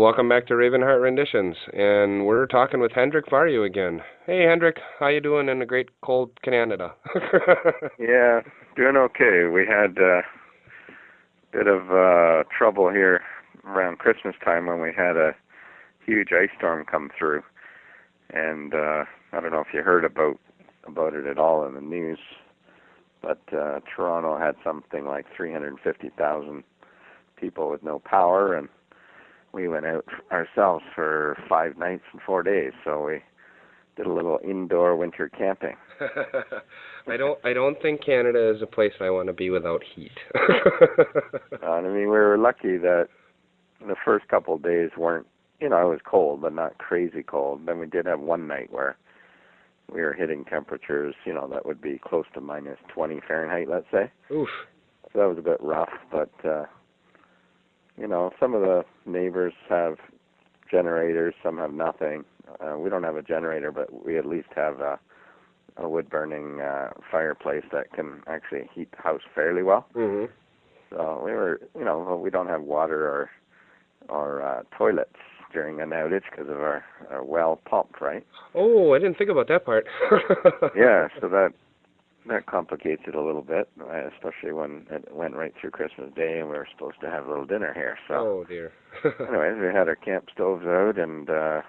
Welcome back to Ravenheart Renditions, and we're talking with Hendrik Varju again. Hey, Hendrik, how you doing in the great cold Canada? Yeah, doing okay. We had a bit of trouble here around Christmas time when we had a huge ice storm come through, and I don't know if you heard about it at all in the news, but Toronto had something like 350,000 people with no power, and we went out ourselves for 5 nights and 4 days, so we did a little indoor winter camping. I don't think Canada is a place I want to be without heat. I mean, we were lucky that the first couple of days weren't, it was cold, but not crazy cold. Then we did have one night where we were hitting temperatures, that would be close to minus 20 Fahrenheit, let's say. Oof. So that was a bit rough, but some of the neighbors have generators, some have nothing. We don't have a generator, but we at least have a wood-burning fireplace that can actually heat the house fairly well. Mm-hmm. So we were, we don't have water or toilets during an outage because of our well pump, right? Oh, I didn't think about that part. Yeah, so that complicates it a little bit, especially when it went right through Christmas Day and we were supposed to have a little dinner here. So, oh, dear. anyways, we had our camp stoves out, and, it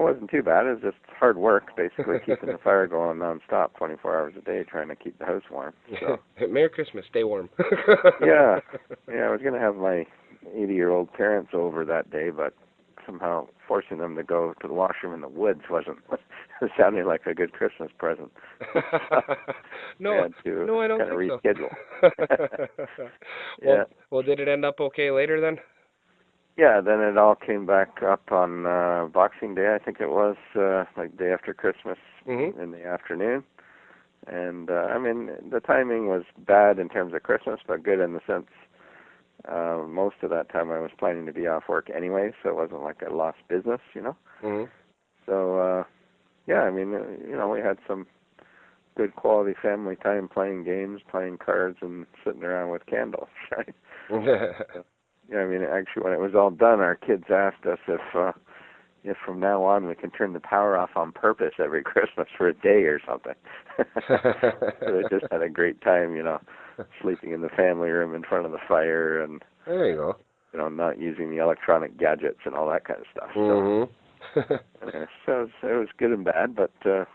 wasn't too bad. It was just hard work, basically, keeping the fire going nonstop 24 hours a day, trying to keep the house warm. So. Merry Christmas. Stay warm. Yeah, I was going to have my 80-year-old parents over that day, but somehow forcing them to go to the washroom in the woods wasn't sounding like a good Christmas present. No, I don't kind of think reschedule. So. Well, did it end up okay later then? Yeah, then it all came back up on Boxing Day, I think it was, like day after Christmas in the afternoon. And, the timing was bad in terms of Christmas, but good in the sense most of that time I was planning to be off work anyway, so it wasn't like I lost business, Mm-hmm. So, we had some good quality family time playing games, playing cards, and sitting around with candles, right? Yeah, actually, when it was all done, our kids asked us if from now on we can turn the power off on purpose every Christmas for a day or something. So they just had a great time, sleeping in the family room in front of the fire, and there you go. Not using the electronic gadgets and all that kind of stuff. Mm-hmm. So it was good and bad, but we're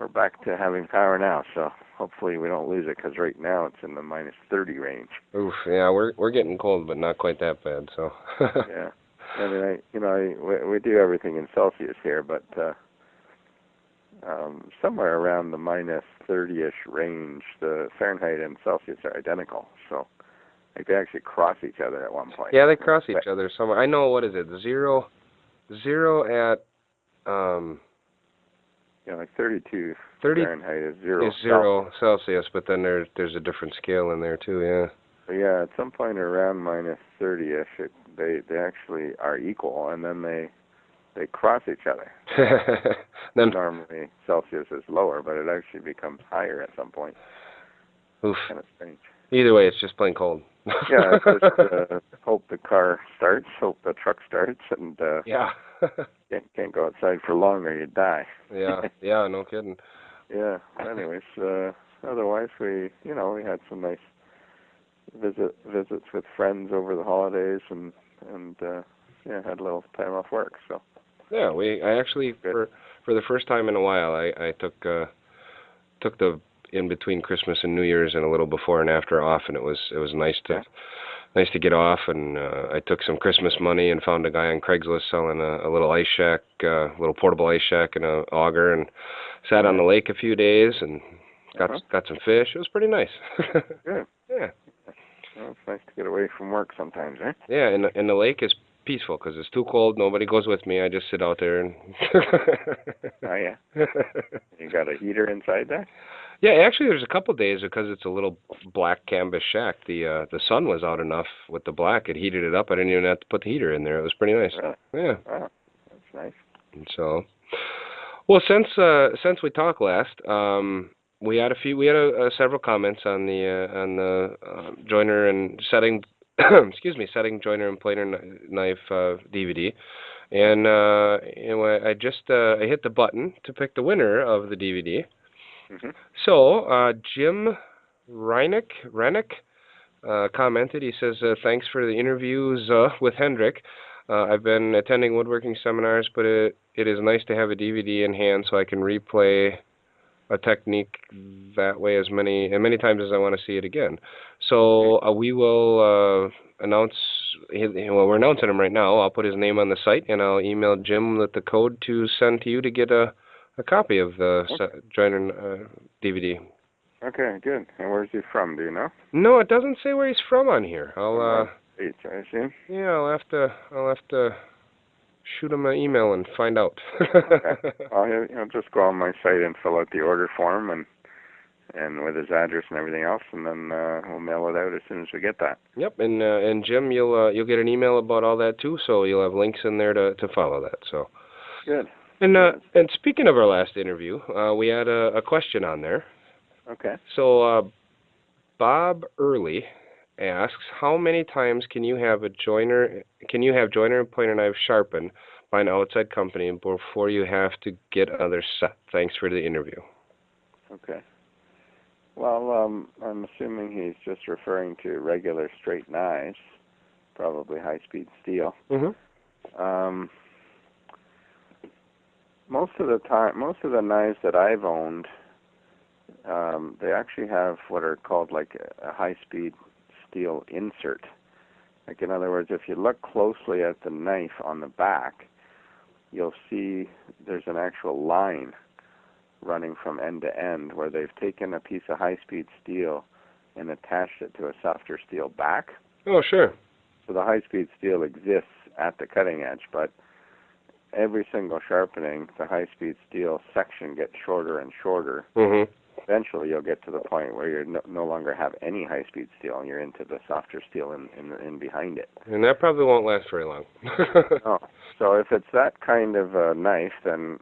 back to having power now. So hopefully we don't lose it, because right now it's in the minus 30 range. Oof, yeah, we're getting cold, but not quite that bad. So. Yeah, we do everything in Celsius here, but somewhere around the minus 30-ish range, the Fahrenheit and Celsius are identical. So they actually cross each other at one point. Yeah, they cross each other somewhere. I know, what is it? Zero at like 32 Fahrenheit is zero. Is zero Celsius, but then there's a different scale in there too. Yeah. So yeah, at some point around minus 30-ish, they actually are equal, and then they cross each other. Then normally Celsius is lower, but it actually becomes higher at some point. Oof. Kind of strange. Either way, it's just plain cold. Yeah, just hope the car starts, hope the truck starts, and yeah. can't go outside for long or you die. Yeah, no kidding. Yeah. Anyways, otherwise we had some nice visits with friends over the holidays, and had a little time off work. So. Yeah, I actually for the first time in a while I took the in between Christmas and New Year's and a little before and after off, and it was nice to get off, and I took some Christmas money and found a guy on Craigslist selling a little ice shack, little portable ice shack and an auger, and sat on the lake a few days and got some fish. It was pretty nice. Good. Yeah. Well, it's nice to get away from work sometimes, eh? Yeah, and the lake is peaceful because it's too cold. Nobody goes with me. I just sit out there and. Oh yeah. You got a heater inside there? Yeah, actually, there's a couple days because it's a little black canvas shack. The sun was out enough with the black; it heated it up. I didn't even have to put the heater in there. It was pretty nice. Really? Yeah. Wow, that's nice. And so, well, since we talked last, we had several comments on the joiner and setting excuse me, setting, joiner, and planer knife DVD. And I hit the button to pick the winner of the DVD. Mm-hmm. So Jim Renick commented. He says, "Thanks for the interviews with Hendrik. I've been attending woodworking seminars, but it is nice to have a DVD in hand so I can replay a technique that way as many times as I want to see it again." So we will announce. Well, we're announcing him right now. I'll put his name on the site, and I'll email Jim with the code to send to you to get a copy of the Joiner DVD. Okay, good. And where's he from? Do you know? No, it doesn't say where he's from on here. I'll States, I assume. yeah, I'll have to shoot him an email and find out. Okay. I'll just go on my site and fill out the order form and with his address and everything else, and then we'll mail it out as soon as we get that. Yep, and Jim, you'll get an email about all that too, so you'll have links in there to follow that. So good. And speaking of our last interview, we had a question on there. Okay. So Bob Early asks, how many times can you have joiner and planer knives sharpened by an outside company before you have to get another set? Thanks for the interview. Okay. Well, I'm assuming he's just referring to regular straight knives, probably high-speed steel. Mm-hmm. Most of the knives that I've owned, they actually have what are called like a high-speed steel insert. Like, in other words, if you look closely at the knife on the back, you'll see there's an actual line running from end to end where they've taken a piece of high-speed steel and attached it to a softer steel back. Oh, sure. So the high-speed steel exists at the cutting edge, but every single sharpening, the high-speed steel section gets shorter and shorter. Mm-hmm. Eventually, you'll get to the point where you no longer have any high-speed steel, and you're into the softer steel in behind it. And that probably won't last very long. No. So if it's that kind of a knife, then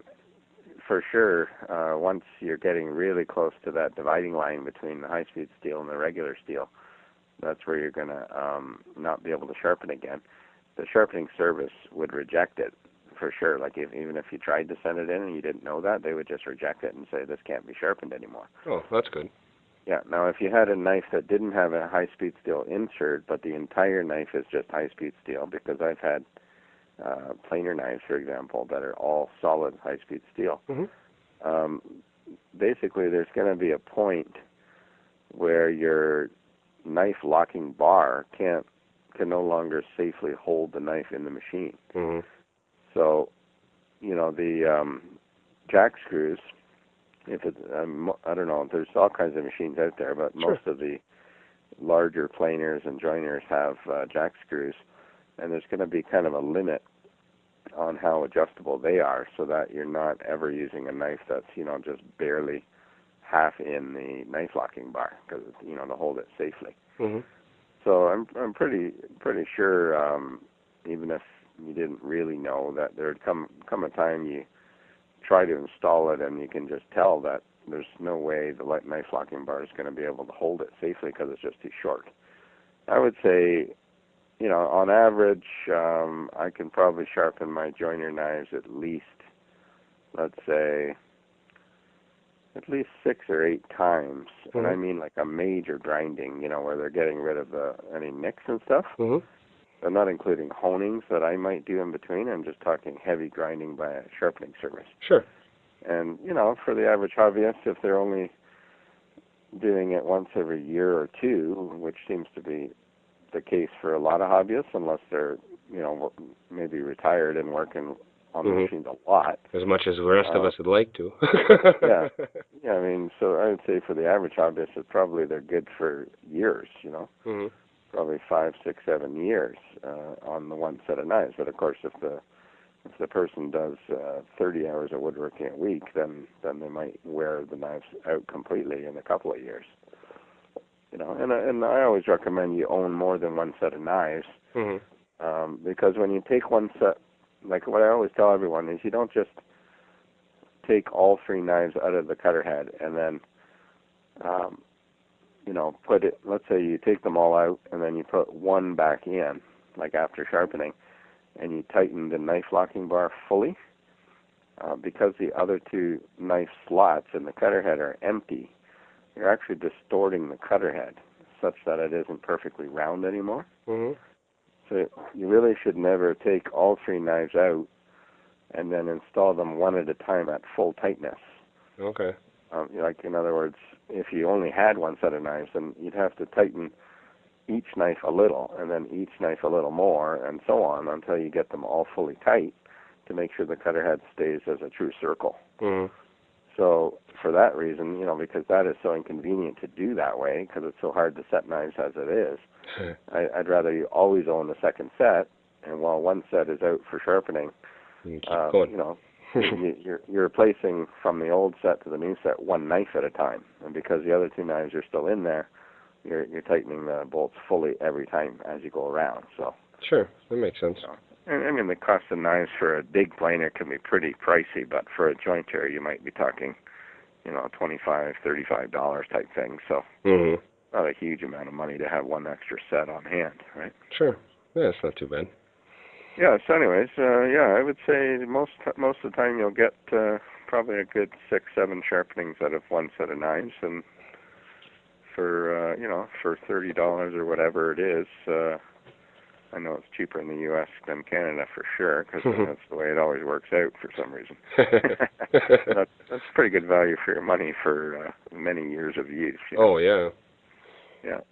for sure, once you're getting really close to that dividing line between the high-speed steel and the regular steel, that's where you're going to not be able to sharpen again. The sharpening service would reject it for sure. Like, even if you tried to send it in and you didn't know that, they would just reject it and say this can't be sharpened anymore. Oh, that's good. Yeah. Now, if you had a knife that didn't have a high-speed steel insert, but the entire knife is just high-speed steel, because I've had planer knives, for example, that are all solid high-speed steel. Mm-hmm. Basically, there's going to be a point where your knife locking bar can no longer safely hold the knife in the machine. Mm-hmm. So, the jack screws, if it's, I don't know, there's all kinds of machines out there, but Sure. most of the larger planers and joiners have jack screws, and there's going to be kind of a limit on how adjustable they are, so that you're not ever using a knife that's, just barely half in the knife locking bar, because, to hold it safely. Mm-hmm. So I'm pretty sure, even if you didn't really know, that there'd come a time you try to install it and you can just tell that there's no way the knife locking bar is going to be able to hold it safely because it's just too short. I would say, on average, I can probably sharpen my joiner knives at least, let's say, at least 6 or 8 times. Mm-hmm. And I mean like a major grinding, where they're getting rid of any nicks and stuff. Mm-hmm. I'm not including honings that I might do in between. I'm just talking heavy grinding by a sharpening service. Sure. And, for the average hobbyist, if they're only doing it once every year or two, which seems to be the case for a lot of hobbyists, unless they're, maybe retired and working on the machines a lot. As much as the rest of us would like to. Yeah. Yeah, I mean, so I would say for the average hobbyist, they're good for years, Mm-hmm. Probably 5, 6, 7 years on the one set of knives. But of course, if the person does 30 hours of woodworking a week, then they might wear the knives out completely in a couple of years. And I always recommend you own more than one set of knives, because when you take one set, like what I always tell everyone is, you don't just take all 3 knives out of the cutter head and then put it, let's say you take them all out and then you put one back in, like after sharpening, and you tighten the knife locking bar fully, because the other two knife slots in the cutter head are empty, you're actually distorting the cutter head such that it isn't perfectly round anymore. Mm-hmm. So you really should never take all three knives out and then install them one at a time at full tightness. Okay. Like, in other words, if you only had one set of knives, then you'd have to tighten each knife a little, and then each knife a little more, and so on, until you get them all fully tight to make sure the cutter head stays as a true circle. Mm-hmm. So for that reason, because that is so inconvenient to do that way, because it's so hard to set knives as it is, I'd rather you always own the second set, and while one set is out for sharpening, you keep going. you're replacing from the old set to the new set one knife at a time, and because the other two knives are still in there, you're tightening the bolts fully every time as you go around. So sure, that makes sense. And I mean, the cost of knives for a dig planer can be pretty pricey, but for a jointer, you might be talking, $25, $35 type thing. So not a huge amount of money to have one extra set on hand, right? Sure. Yeah, it's not too bad. Yeah. So, anyways, I would say most of the time you'll get probably a good 6-7 sharpenings out of one set of knives, and for for $30 or whatever it is. I know it's cheaper in the U.S. than Canada for sure, because that's the way it always works out for some reason. That's pretty good value for your money for many years of use. Oh, yeah. Yeah.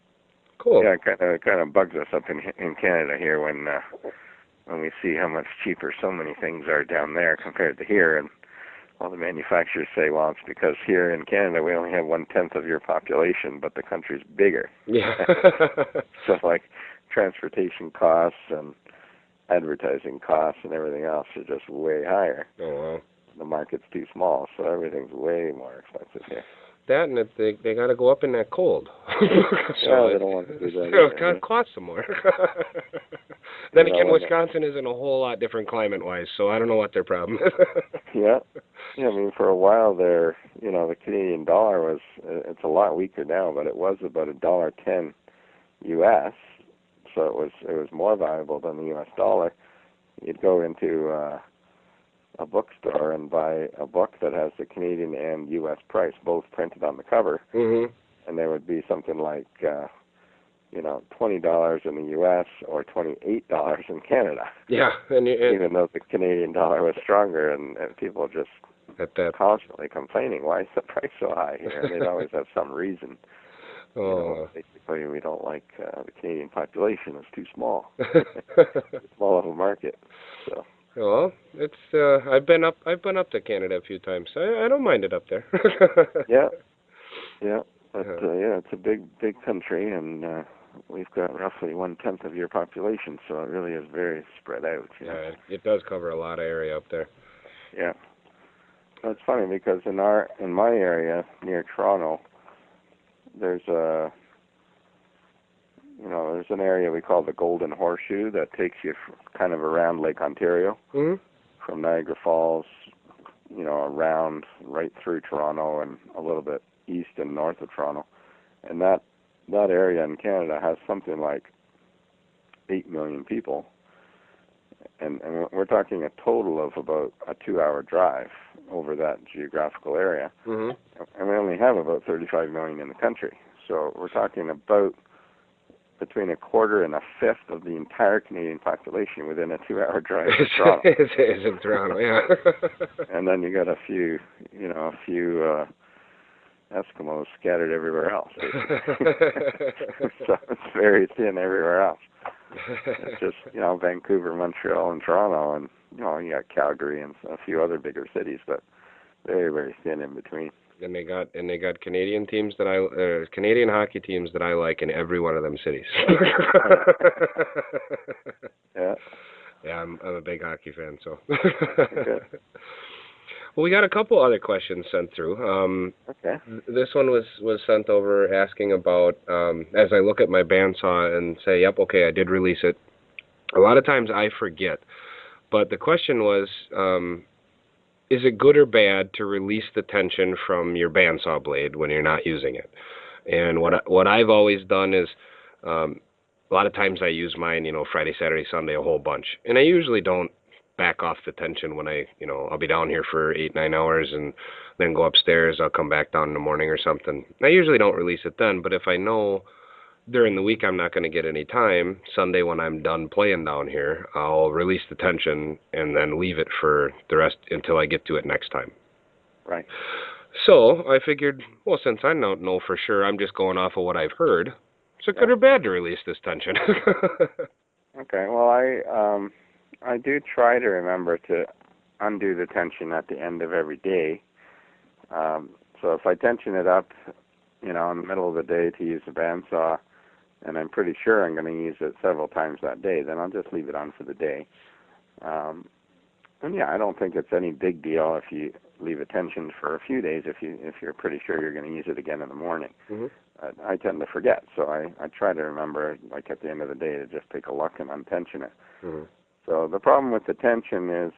Cool. Yeah, it kind of bugs us up in Canada here when we see how much cheaper so many things are down there compared to here, and all the manufacturers say, well, it's because here in Canada we only have 1/10 of your population, but the country's bigger. Yeah. So, like, transportation costs and advertising costs and everything else are just way higher. Oh, wow. The market's too small, so everything's way more expensive here. That, and they got to go up in that cold. So they don't want to do that. It's going to cost some more. Then again, Wisconsin is in a whole lot different climate-wise, so I don't know what their problem is. Yeah. I mean, for a while there, the Canadian dollar it's a lot weaker now, but it was about $1.10 U.S., so it was more valuable than the U.S. dollar. You'd go into a bookstore and buy a book that has the Canadian and U.S. price both printed on the cover, and there would be something like $20 in the U.S. or $28 in Canada. Yeah, and even though the Canadian dollar was stronger, and people just constantly complaining, why is the price so high here? And they'd always have some reason. Basically, we don't like the Canadian population. It's too small. Small of a market. So. Well, it's I've been up to Canada a few times. I don't mind it up there. Yeah. But it's a big country, and we've got roughly 1/10 of your population, so it really is very spread out. Yeah, it does cover a lot of area up there. Yeah. It's funny because in my area near Toronto, there's an area we call the Golden Horseshoe that takes you kind of around Lake Ontario, from Niagara Falls, around right through Toronto and a little bit east and north of Toronto, and that area in Canada has something like 8 million people, and we're talking a total of about a 2-hour drive over that geographical area, and we only have about 35 million in the country. So we're talking about between a quarter and a fifth of the entire Canadian population within a 2-hour drive to Toronto. It's in Toronto, yeah. And then you got a few Eskimos scattered everywhere else. So it's very thin everywhere else. It's just, Vancouver, Montreal, and Toronto, and, you got Calgary and a few other bigger cities, but very, very thin in between. And they got Canadian teams Canadian hockey teams that I like in every one of them cities. Yeah. Yeah, I'm a big hockey fan, so. Okay. Well, we got a couple other questions sent through. Okay. This one was sent over asking about, as I look at my bandsaw and say, yep, okay, I did release it. A lot of times I forget. But the question was, is it good or bad to release the tension from your bandsaw blade when you're not using it? And what I've always done is, a lot of times I use mine, Friday, Saturday, Sunday, a whole bunch. And I usually don't back off the tension when I'll be down here for 8, 9 hours and then go upstairs. I'll come back down in the morning or something. I usually don't release it then, but if I know during the week I'm not going to get any time, Sunday when I'm done playing down here, I'll release the tension and then leave it for the rest until I get to it next time. Right. So I figured, well, since I don't know for sure, I'm just going off of what I've heard. Is it good or bad to release this tension? Okay. Well, I do try to remember to undo the tension at the end of every day. So if I tension it up, in the middle of the day to use the bandsaw, and I'm pretty sure I'm going to use it several times that day, then I'll just leave it on for the day. And yeah, I don't think it's any big deal if you leave it tensioned for a few days if you're pretty sure you're going to use it again in the morning. Mm-hmm. I tend to forget, so I try to remember, like at the end of the day, to just take a look and untension it. Mm-hmm. So the problem with the tension is,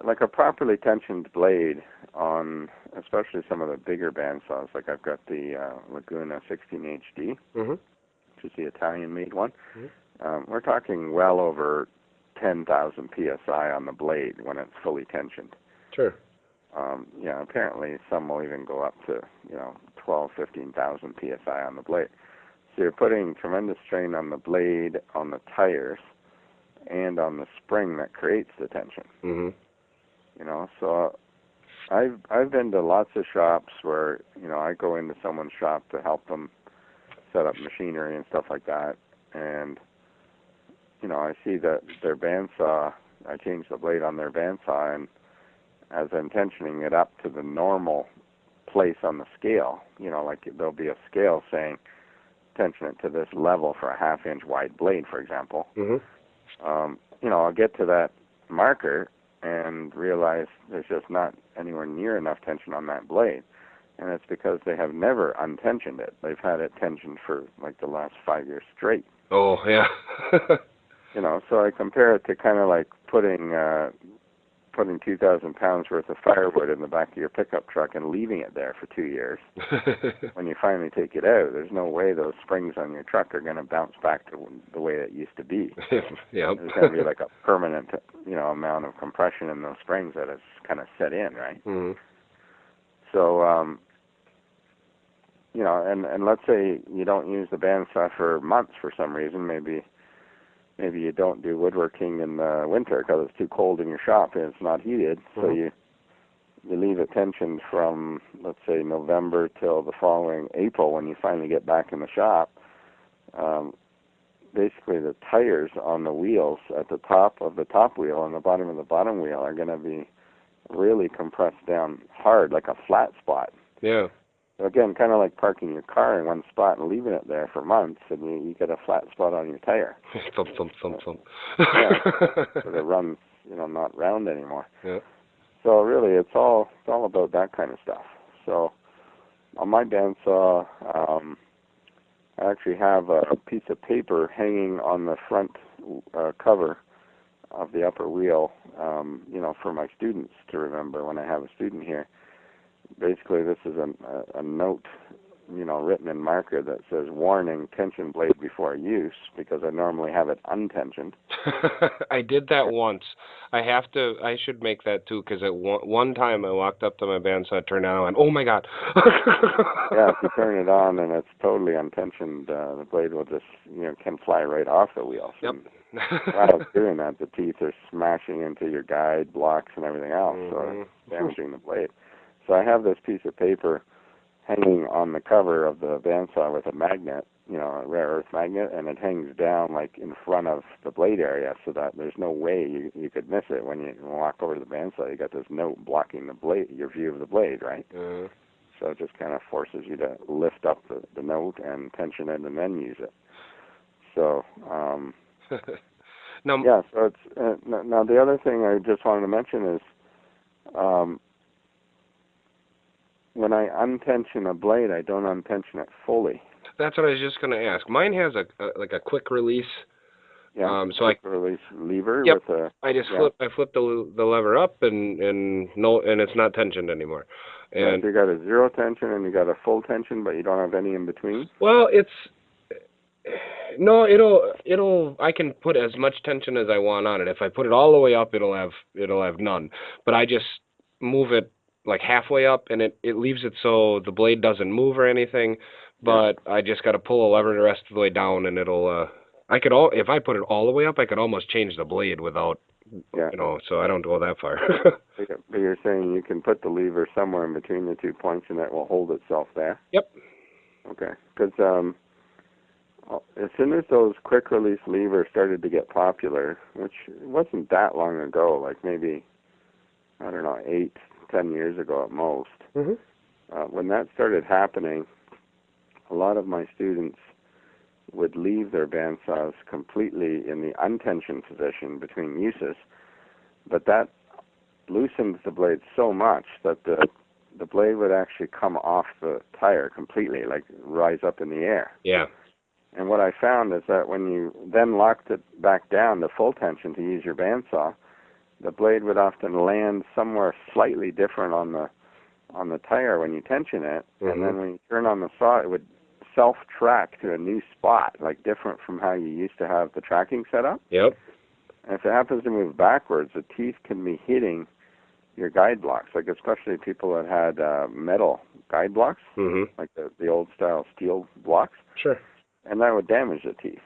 like a properly tensioned blade on, especially some of the bigger bandsaws, like I've got the Laguna 16 HD, Mm-hmm. which is the Italian-made one. Mm-hmm. We're talking well over 10,000 psi on the blade when it's fully tensioned. Sure. Apparently some will even go up to 12, 15,000 psi on the blade. So you're putting tremendous strain on the blade, on the tires, and on the spring that creates the tension. Mm-hmm. So I've been to lots of shops where I go into someone's shop to help them set up machinery and stuff like that, and I see that their bandsaw, I change the blade on their bandsaw, and as I'm tensioning it up to the normal place on the scale, like there'll be a scale saying tension it to this level for a 1/2 inch wide blade, for example. Mm-hmm. I'll get to that marker and realize there's just not anywhere near enough tension on that blade. And it's because they have never untensioned it. They've had it tensioned for like the last 5 years straight. Oh, yeah. So I compare it to kind of like putting 2,000 pounds worth of firewood in the back of your pickup truck and leaving it there for 2 years. When you finally take it out, there's no way those springs on your truck are going to bounce back to the way it used to be. Yep. There's going to be like a permanent, amount of compression in those springs that has kind of set in, right? Mm-hmm. So, and let's say you don't use the bandsaw for months for some reason. Maybe you don't do woodworking in the winter because it's too cold in your shop and it's not heated. Mm-hmm. So you leave it tensioned from, let's say, November till the following April when you finally get back in the shop. Basically, the tires on the wheels at the top of the top wheel and the bottom of the bottom wheel are going to be really compressed down hard, like a flat spot. Yeah. So again, kind of like parking your car in one spot and leaving it there for months, and you get a flat spot on your tire. Thump, thump, thump, thump. Yeah, so it runs, not round anymore. Yeah. So really, it's all about that kind of stuff. So on my bandsaw, I actually have a piece of paper hanging on the front cover of the upper wheel, for my students to remember when I have a student here. Basically, this is a note, written in marker that says, "Warning, tension blade before use," because I normally have it untensioned. I did that once. I should make that too, because at one time I walked up to my bandsaw, turned it on, and went, oh my God. Yeah, if you turn it on and it's totally untensioned, the blade will just, can fly right off the wheels. Yep. While it's doing that, the teeth are smashing into your guide blocks and everything else, so it's damaging the blade. So I have this piece of paper hanging on the cover of the bandsaw with a magnet, a rare earth magnet, and it hangs down like in front of the blade area so that there's no way you could miss it when you walk over to the bandsaw. You got this note blocking the blade, your view of the blade, right? Mm-hmm. So it just kind of forces you to lift up the note and tension it and then use it. So, now, yeah, so it's, now the other thing I just wanted to mention is, when I untension a blade, I don't untension it fully. That's what I was just going to ask. Mine has a quick release. Yeah. So quick release lever. Yep. With a. I just flip the lever up and it's not tensioned anymore. And so you got a zero tension and you got a full tension, but you don't have any in between? well, no, I can put as much tension as I want on it. If I put it all the way up, it'll have none. But I just move it like halfway up, and it leaves it so the blade doesn't move or anything. But I just got to pull a lever the rest of the way down, and it'll. If I put it all the way up, I could almost change the blade without, so I don't go that far. But you're saying you can put the lever somewhere in between the 2 points, and it will hold itself there? Yep. Okay. Because as soon as those quick release levers started to get popular, which wasn't that long ago, like maybe, I don't know, 8-10 years ago at most, when that started happening, a lot of my students would leave their bandsaws completely in the untensioned position between uses, but that loosens the blade so much that the blade would actually come off the tire completely, like rise up in the air. Yeah. And what I found is that when you then locked it back down to full tension to use your bandsaw, the blade would often land somewhere slightly different on the tire when you tension it, and then when you turn on the saw, it would self-track to a new spot, like different from how you used to have the tracking set up. Yep. And if it happens to move backwards, the teeth can be hitting your guide blocks, like especially people that had metal guide blocks, like the old style steel blocks. Sure. And that would damage the teeth,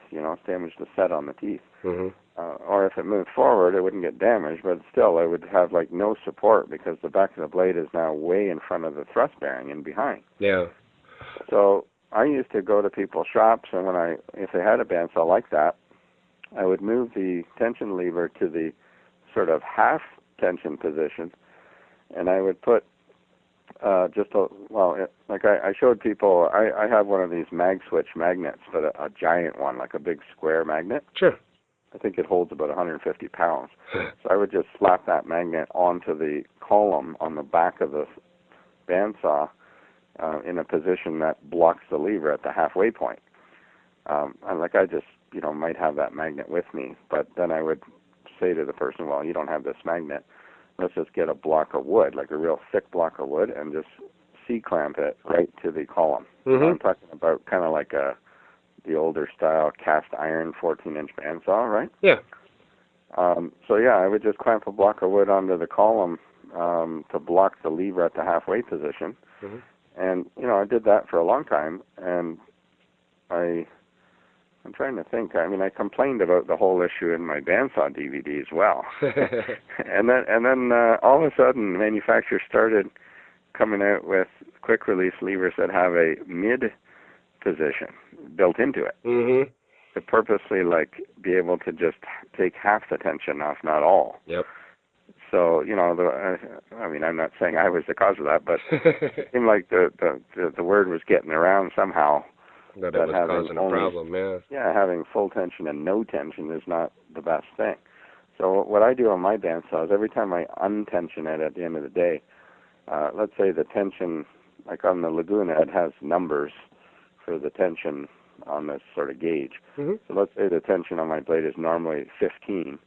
damage the set on the teeth. Or if it moved forward, it wouldn't get damaged, but still it would have like no support because the back of the blade is now way in front of the thrust bearing and behind. Yeah. So I used to go to people's shops, and if they had a bandsaw like that, I would move the tension lever to the sort of half tension position, and I would put I showed people, I have one of these mag switch magnets, but a giant one, like a big square magnet. Sure. I think it holds about 150 pounds. So I would just slap that magnet onto the column on the back of the bandsaw in a position that blocks the lever at the halfway point. And I just, might have that magnet with me, but then I would say to the person, well, you don't have this magnet. Let's just get a block of wood, like a real thick block of wood, and just C-clamp it right to the column. I'm talking about kind of like the older style cast iron 14-inch bandsaw, right? Yeah. I would just clamp a block of wood onto the column to block the lever at the halfway position. And, I did that for a long time, and I'm trying to think. I mean, I complained about the whole issue in my bandsaw DVD as well. and then all of a sudden, manufacturers started coming out with quick release levers that have a mid position built into it to purposely be able to just take half the tension off, not all. Yep. So I'm not saying I was the cause of that, but it seemed like the word was getting around somehow. That it was causing a problem, yeah. Yeah, having full tension and no tension is not the best thing. So what I do on my bandsaw is every time I untension it at the end of the day, let's say the tension, like on the Laguna, it has numbers for the tension on this sort of gauge. So let's say the tension on my blade is normally 15.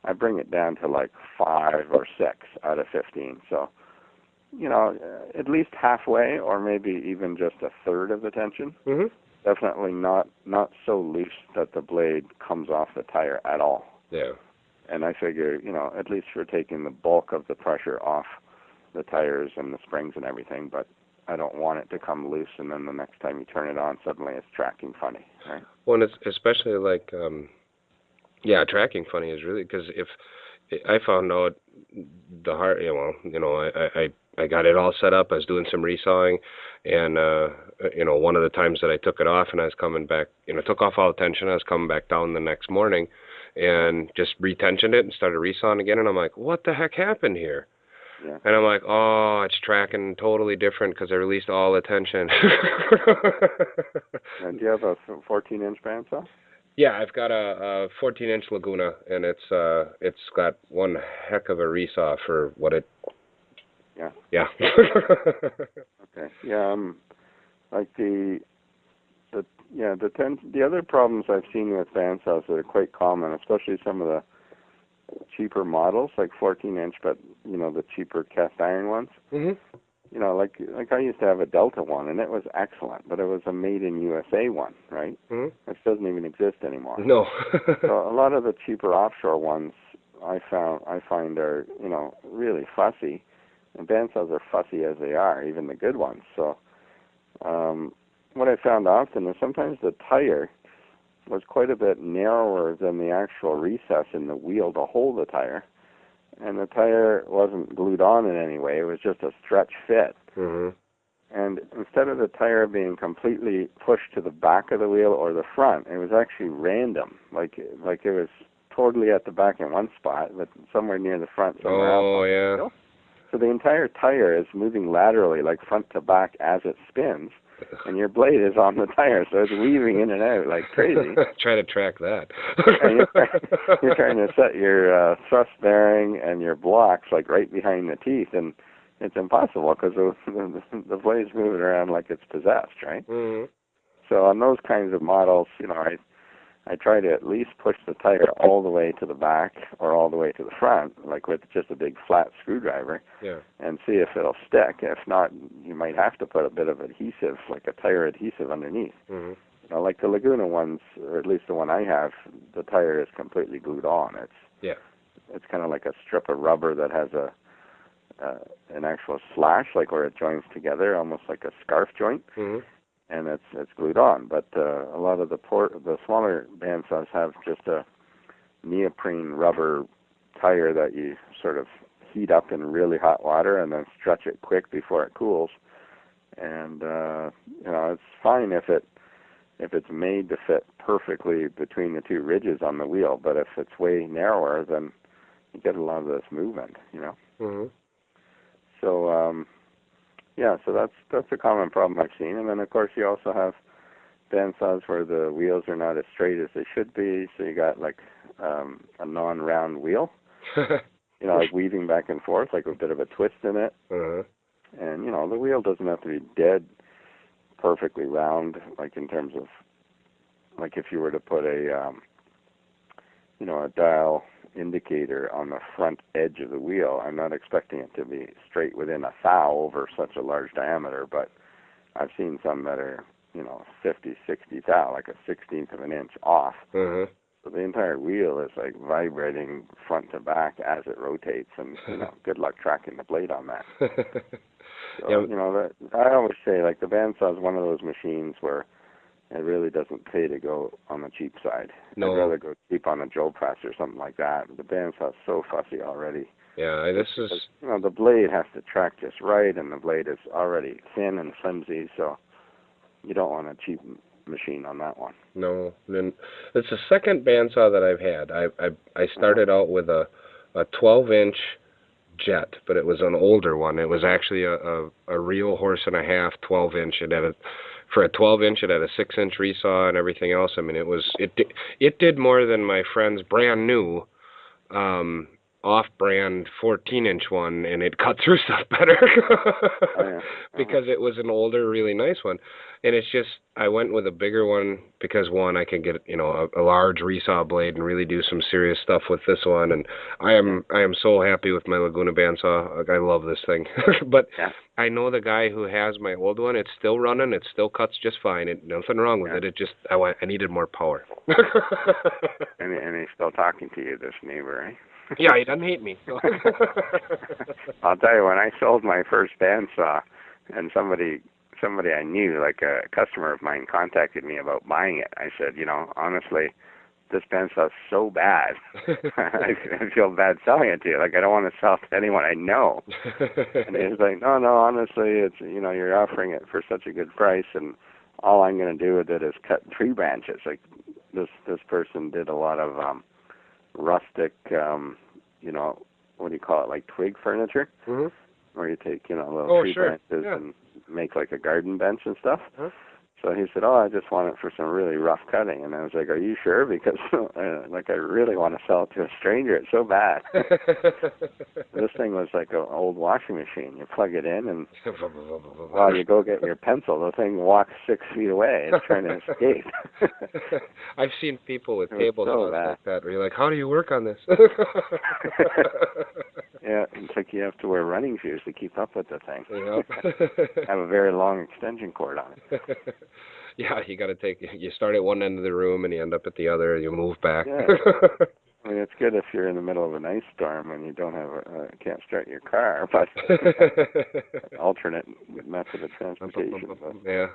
I bring it down to 5 or 6 out of 15. So, at least halfway or maybe even just a third of the tension. Definitely not so loose that the blade comes off the tire at all. Yeah. And I figure, at least we're taking the bulk of the pressure off the tires and the springs and everything, but I don't want it to come loose and then the next time you turn it on, suddenly it's tracking funny, right? Well, and it's especially tracking funny is really, because if I found out the hard, I got it all set up. I was doing some resawing, and one of the times that I took it off and I was coming back, took off all the tension. I was coming back down the next morning, and just retensioned it and started resawing again. And I'm like, what the heck happened here? Yeah. And I'm like, oh, it's tracking totally different because I released all the tension. And do you have a 14-inch bandsaw? Yeah, I've got a 14-inch Laguna, and it's got one heck of a resaw for what it. Yeah. Yeah. Okay. Yeah. The other problems I've seen with bandsaws that are quite common, especially some of the cheaper models, like 14-inch, but the cheaper cast iron ones, like I used to have a Delta one, and it was excellent, but it was a made in USA one, right? Mm-hmm. Which doesn't even exist anymore. No. So a lot of the cheaper offshore ones I find are, really fussy, and bandsaws are fussy as they are, even the good ones. So what I found often is sometimes the tire was quite a bit narrower than the actual recess in the wheel to hold the tire. And the tire wasn't glued on in any way. It was just a stretch fit. Mm-hmm. And instead of the tire being completely pushed to the back of the wheel or the front, it was actually random. Like it was totally at the back in one spot, but somewhere near the front somewhere else. Oh, yeah. So the entire tire is moving laterally, like front to back as it spins. And your blade is on the tire, so it's weaving in and out like crazy. Try to track that. And you're trying to set your thrust bearing and your blocks like right behind the teeth, and it's impossible because the blade's moving around like it's possessed, right? Mm-hmm. So on those kinds of models, I try to at least push the tire all the way to the back or all the way to the front, like with just a big flat screwdriver, and see if it'll stick. If not, you might have to put a bit of adhesive, like a tire adhesive underneath. Mm-hmm. Like the Laguna ones, or at least the one I have, the tire is completely glued on. It's kind of like a strip of rubber that has an actual slash, like where it joins together, almost like a scarf joint. Mm-hmm. And it's glued on. But a lot of the smaller bandsaws have just a neoprene rubber tire that you sort of heat up in really hot water and then stretch it quick before it cools. And it's fine if it's made to fit perfectly between the two ridges on the wheel. But if it's way narrower, then you get a lot of this movement. Mm-hmm. So. So that's a common problem I've seen. And then, of course, you also have bandsaws where the wheels are not as straight as they should be, so you got, like, a non-round wheel, like weaving back and forth, like a bit of a twist in it. Uh-huh. And, the wheel doesn't have to be dead perfectly round, like in terms of, like if you were to put a dial indicator on the front edge of the wheel. I'm not expecting it to be straight within a thou over such a large diameter, but I've seen some that are, 50, 60 thou, like a 16th of an inch off. Uh-huh. So the entire wheel is like vibrating front to back as it rotates, and, good luck tracking the blade on that. So, I always say, like, the bandsaw is one of those machines where it really doesn't pay to go on the cheap side. No. I'd rather go cheap on a drill press or something like that. The bandsaw is so fussy already. Yeah, this is... the blade has to track just right, and the blade is already thin and flimsy, so you don't want a cheap machine on that one. No. Then it's the second bandsaw that I've had. I started out with a 12-inch jet, but it was an older one. It was actually a real horse and a half 12-inch. For a 12-inch, it had a 6-inch resaw and everything else. I mean, it did more than my friend's brand new off-brand 14-inch one, and it cut through stuff better because it was an older, really nice one. And it's just, I went with a bigger one because, one, I can get, a large resaw blade and really do some serious stuff with this one. And I am so happy with my Laguna bandsaw. Like, I love this thing. But I know the guy who has my old one. It's still running. It still cuts just fine. Nothing wrong with it. It just, I needed more power. And he's still talking to you, this neighbor, eh? Yeah, he doesn't hate me. So. I'll tell you, when I sold my first bandsaw, and somebody I knew, like a customer of mine, contacted me about buying it, I said, honestly, this bandsaw is so bad. I feel bad selling it to you. Like, I don't want to sell it to anyone I know. And he was like, no, honestly, it's, you're offering it for such a good price, and all I'm going to do with it is cut tree branches. Like, this person did a lot of rustic, what do you call it, like twig furniture, where you take, little tree branches and make like a garden bench and stuff. So he said, I just want it for some really rough cutting. And I was like, are you sure? Because, I really want to sell it to a stranger. It's so bad. This thing was like an old washing machine. You plug it in, and while you go get your pencil, the thing walks 6 feet away. It's trying to escape. I've seen people with table saws like that where you're like, how do you work on this? Yeah, it's like you have to wear running shoes to keep up with the thing. Yep. Have a very long extension cord on it. Yeah, you got to you start at one end of the room and you end up at the other. You move back. Yeah. I mean, it's good if you're in the middle of an ice storm and you don't have can't start your car, but alternate method of transportation. Yeah.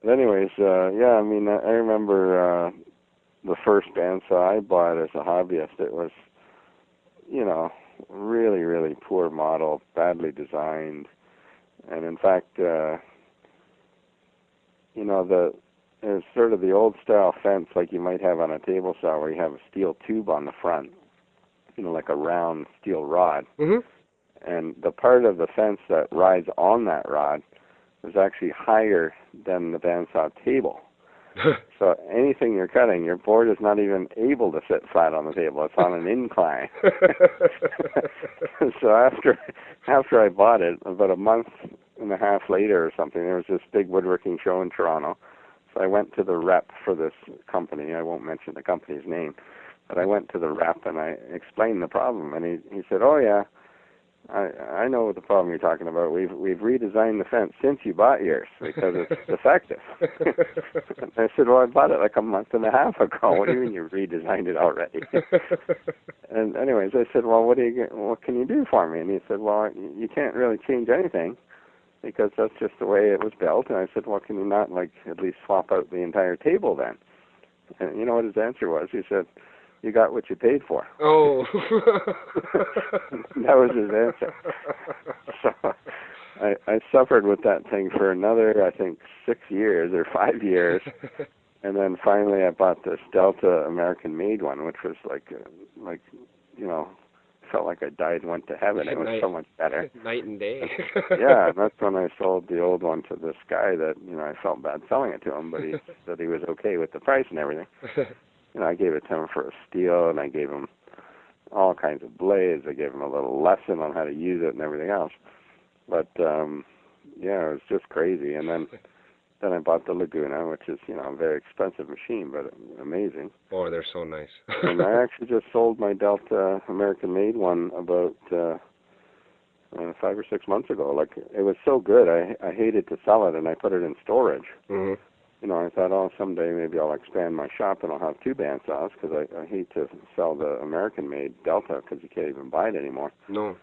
But anyways, yeah, I mean, I remember the first bandsaw I bought as a hobbyist. It was, you know, really, really poor model, badly designed, and in fact, you know, it was sort of the old style fence like you might have on a table saw, where you have a steel tube on the front, you know, like a round steel rod. Mhm. And the part of the fence that rides on that rod is actually higher than the bandsaw table. So anything you're cutting, your board is not even able to sit flat on the table. It's on an incline. So after I bought it, about a month and a half later or something, there was this big woodworking show in Toronto. So I went to the rep for this company. I won't mention the company's name, but I went to the rep and I explained the problem. And he said, "Oh yeah, I know what the problem you're talking about. We've redesigned the fence since you bought yours because it's defective." And I said, "Well, I bought it like a month and a half ago. What do you mean you redesigned it already?" And anyways, I said, "Well, what can you do for me?" And he said, "Well, you can't really change anything, because that's just the way it was built." And I said, "Well, can you not, like, at least swap out the entire table then?" And you know what his answer was? He said, "You got what you paid for." Oh. That was his answer. So I suffered with that thing for another, I think, 6 years or 5 years. And then finally I bought this Delta American-made one, which was like, you know, felt like I died and went to heaven. It was so much better. Night and day. Yeah, and that's when I sold the old one to this guy that, you know, I felt bad selling it to him, but he said he was okay with the price and everything. You know, I gave it to him for a steal, and I gave him all kinds of blades. I gave him a little lesson on how to use it and everything else. But, yeah, it was just crazy. And then I bought the Laguna, which is, you know, a very expensive machine, but amazing. Oh, they're so nice. And I actually just sold my Delta American-made one about 5 or 6 months ago. Like, it was so good, I hated to sell it, and I put it in storage. Mm-hmm. You know, I thought, oh, someday maybe I'll expand my shop and I'll have 2 bandsaws, because I hate to sell the American-made Delta because you can't even buy it anymore. No.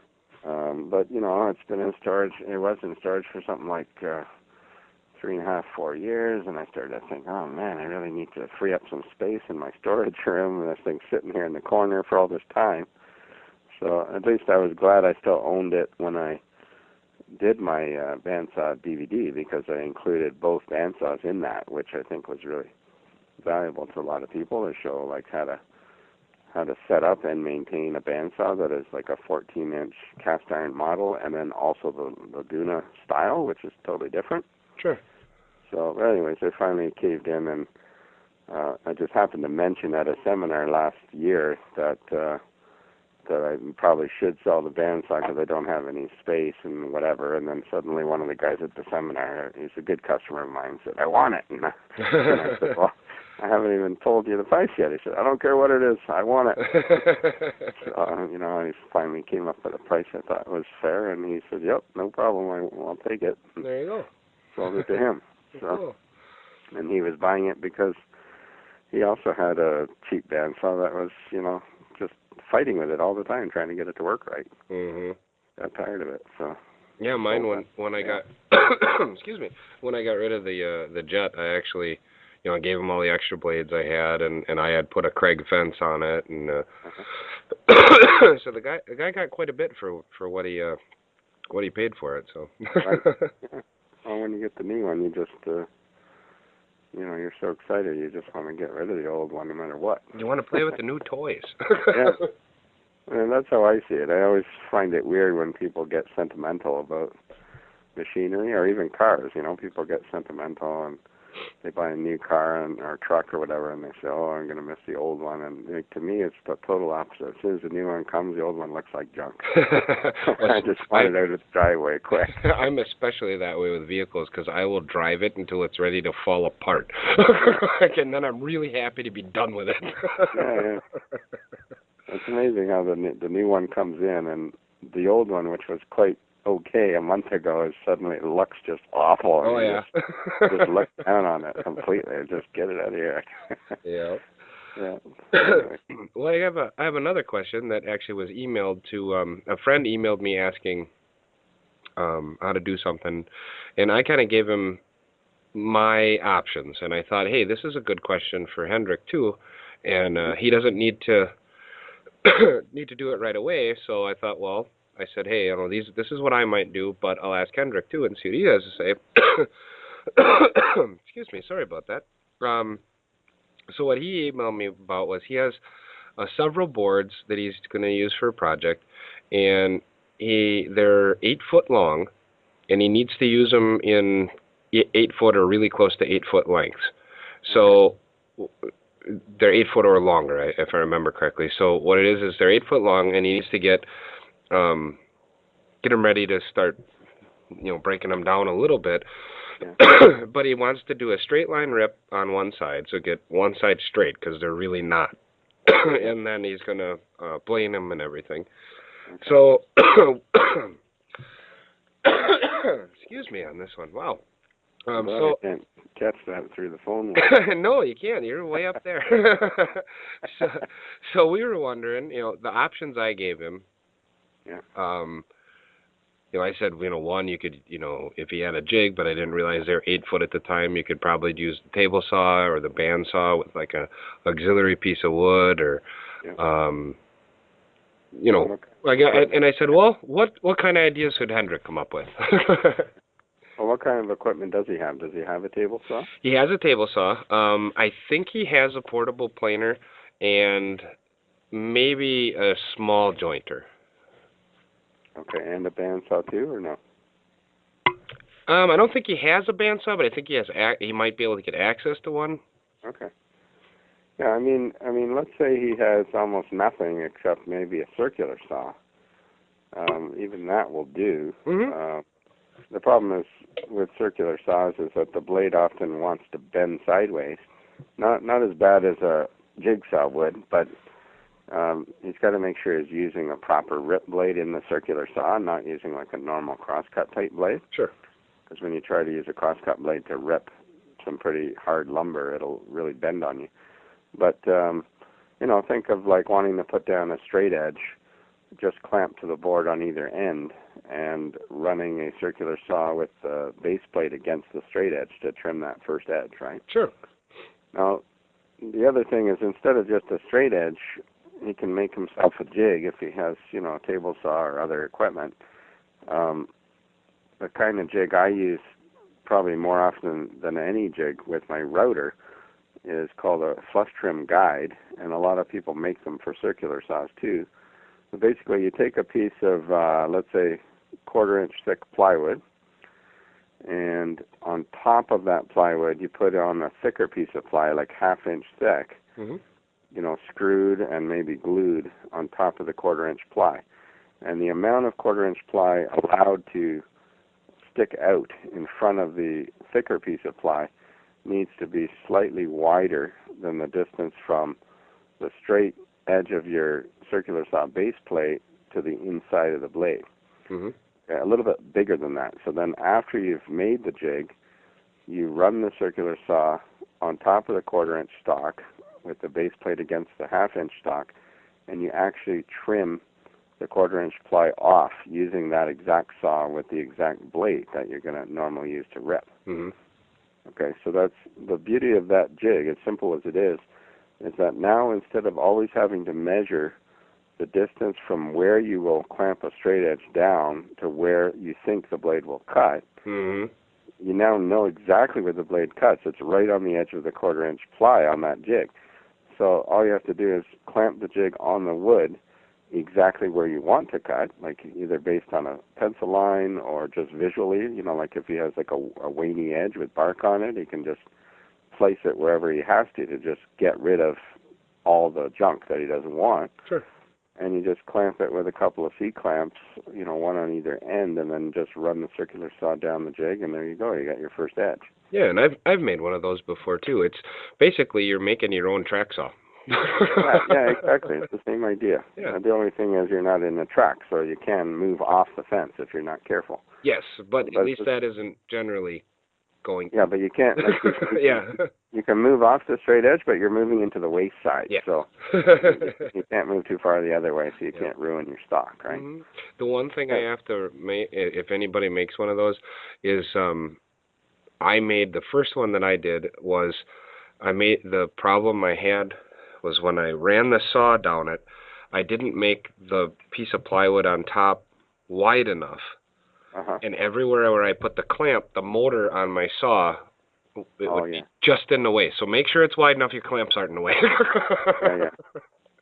But, you know, it's been in storage. It was in storage for something like 3.5, 4 years, and I started to think, oh man, I really need to free up some space in my storage room, and this thing's sitting here in the corner for all this time. So at least I was glad I still owned it when I did my bandsaw DVD, because I included both bandsaws in that, which I think was really valuable to a lot of people, to show like how to set up and maintain a bandsaw that is like a 14-inch cast iron model, and then also the Laguna style, which is totally different. Sure. So anyways, I finally caved in, and I just happened to mention at a seminar last year that I probably should sell the bandsaw because I don't have any space and whatever. And then suddenly one of the guys at the seminar, he's a good customer of mine, said, "I want it." And I said, "Well, I haven't even told you the price yet." He said, "I don't care what it is, I want it." So, you know, he finally came up with a price I thought was fair, and he said, "Yep, no problem, I'll take it." And there you go. sold it to him. So, cool. And he was buying it because he also had a cheap bandsaw that was, you know, just fighting with it all the time, trying to get it to work right. Mm-hmm. Got tired of it, so. Yeah, mine when I got excuse me, when I got rid of the Jet, I actually, you know, gave him all the extra blades I had, and I had put a Craig fence on it, and so the guy got quite a bit for what he paid for it. So. Right. Yeah. Well, when you get the new one, you just, you know, you're so excited, you just want to get rid of the old one no matter what. You want to play with the new toys. Yeah. And that's how I see it. I always find it weird when people get sentimental about machinery or even cars. You know, people get sentimental and they buy a new car or truck or whatever, and they say, "Oh, I'm going to miss the old one." And like, to me, it's the total opposite. As soon as the new one comes, the old one looks like junk. I just want it out of the driveway quick. I'm especially that way with vehicles, because I will drive it until it's ready to fall apart. And then I'm really happy to be done with it. Yeah. That's amazing how the new one comes in, and the old one, which was quite okay a month ago, is suddenly it looks just awful. Oh, yeah. Just look down on it completely. Just get it out of here. Yeah. Yeah. Anyway. Well, I have another question that actually was emailed to a friend emailed me asking how to do something, and I kind of gave him my options, and I thought, hey, this is a good question for Hendrik too, and he doesn't need to need to do it right away. So I thought, well, I said, hey, this is what I might do, but I'll ask Hendrik too and see what he has to say. Excuse me, sorry about that. So what he emailed me about was he has several boards that he's going to use for a project, and they're 8 foot long, and he needs to use them in 8 foot or really close to 8 foot lengths. So they're 8 foot or longer, if I remember correctly. So what it is they're 8 foot long, and he needs to get them ready to start, breaking them down a little bit. Yeah. But he wants to do a straight line rip on one side, so get one side straight because they're really not. And then he's going to plane them and everything. Okay. So, excuse me on this one. Wow. So I can't catch that through the phone. No, you can't. You're way up there. So we were wondering, the options I gave him. Yeah. I said, one, you could, if he had a jig, but I didn't realize they're 8 foot at the time, you could probably use the table saw or the band saw with like a auxiliary piece of wood or, and I said, well, what kind of ideas would Hendrik come up with? Well, what kind of equipment does he have? Does he have a table saw? He has a table saw. I think he has a portable planer and maybe a small jointer. Okay, and a bandsaw too, or no? I don't think he has a bandsaw, but I think he might be able to get access to one. Okay. Yeah, I mean, let's say he has almost nothing except maybe a circular saw. Even that will do. Mm-hmm. The problem is with circular saws is that the blade often wants to bend sideways. Not as bad as a jigsaw would, but he's got to make sure he's using a proper rip blade in the circular saw, not using like a normal crosscut type blade. Sure. Because when you try to use a crosscut blade to rip some pretty hard lumber, it'll really bend on you. But, think of like wanting to put down a straight edge, just clamp to the board on either end, and running a circular saw with the base plate against the straight edge to trim that first edge, right? Sure. Now, the other thing is instead of just a straight edge, he can make himself a jig if he has, a table saw or other equipment. The kind of jig I use probably more often than any jig with my router is called a flush trim guide, and a lot of people make them for circular saws too. So basically, you take a piece of, let's say, 1/4 inch thick plywood, and on top of that plywood, you put on a thicker piece of ply, like 1/2 inch thick, mm-hmm. Screwed and maybe glued on top of the 1/4 inch ply. And the amount of 1/4 inch ply allowed to stick out in front of the thicker piece of ply needs to be slightly wider than the distance from the straight edge of your circular saw base plate to the inside of the blade. Mm-hmm. Okay, a little bit bigger than that. So then after you've made the jig, you run the circular saw on top of the 1/4 inch stock with the base plate against the 1/2 inch stock, and you actually trim the 1/4 inch ply off using that exact saw with the exact blade that you're going to normally use to rip. Mm-hmm. Okay, so that's the beauty of that jig, as simple as it is that now instead of always having to measure the distance from where you will clamp a straight edge down to where you think the blade will cut, mm-hmm. you now know exactly where the blade cuts. It's right on the edge of the 1/4 inch ply on that jig. So all you have to do is clamp the jig on the wood exactly where you want to cut, like either based on a pencil line or just visually, like if he has like a waney edge with bark on it, he can just place it wherever he has to just get rid of all the junk that he doesn't want. Sure. And you just clamp it with a couple of C-clamps, one on either end, and then just run the circular saw down the jig, and there you go. You got your first edge. Yeah, and I've made one of those before too. It's basically you're making your own track saw. Yeah, exactly. It's the same idea. Yeah. The only thing is you're not in the track, so you can move off the fence if you're not careful. Yes, but But at least that isn't generally going. yeah, but you can't. Like, Yeah. you can move off the straight edge, but you're moving into the waist side. Yeah. So you can't move too far the other way, so you Yeah. can't ruin your stock, right? Mm-hmm. The one thing I have to make, if anybody makes one of those, is I made the first one that I did was the problem I had was when I ran the saw down it, I didn't make the piece of plywood on top wide enough. Uh-huh. And everywhere where I put the clamp, the motor on my saw, it would be just in the way. So make sure it's wide enough your clamps aren't in the way.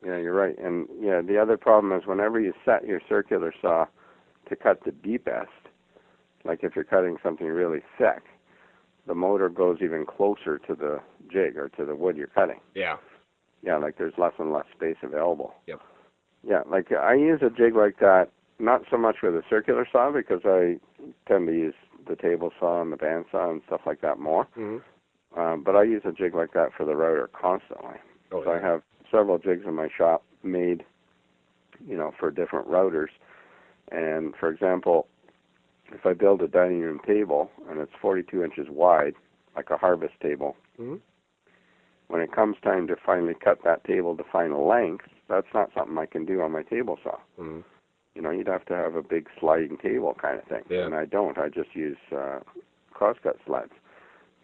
Yeah, you're right. And yeah, the other problem is whenever you set your circular saw to cut the deepest, like if you're cutting something really thick, the motor goes even closer to the jig or to the wood you're cutting. Yeah. Yeah, like there's less and less space available. Yep. Yeah, like I use a jig like that, not so much with a circular saw because I tend to use the table saw and the bandsaw and stuff like that more. Mm-hmm. But I use a jig like that for the router constantly. Oh, so yeah. I have several jigs in my shop made, for different routers. And for example, if I build a dining room table and it's 42 inches wide, like a harvest table, Mm-hmm. when it comes time to finally cut that table to final length, that's not something I can do on my table saw. Mm-hmm. You'd have to have a big sliding table kind of thing. Yeah. And I don't. I just use crosscut sleds.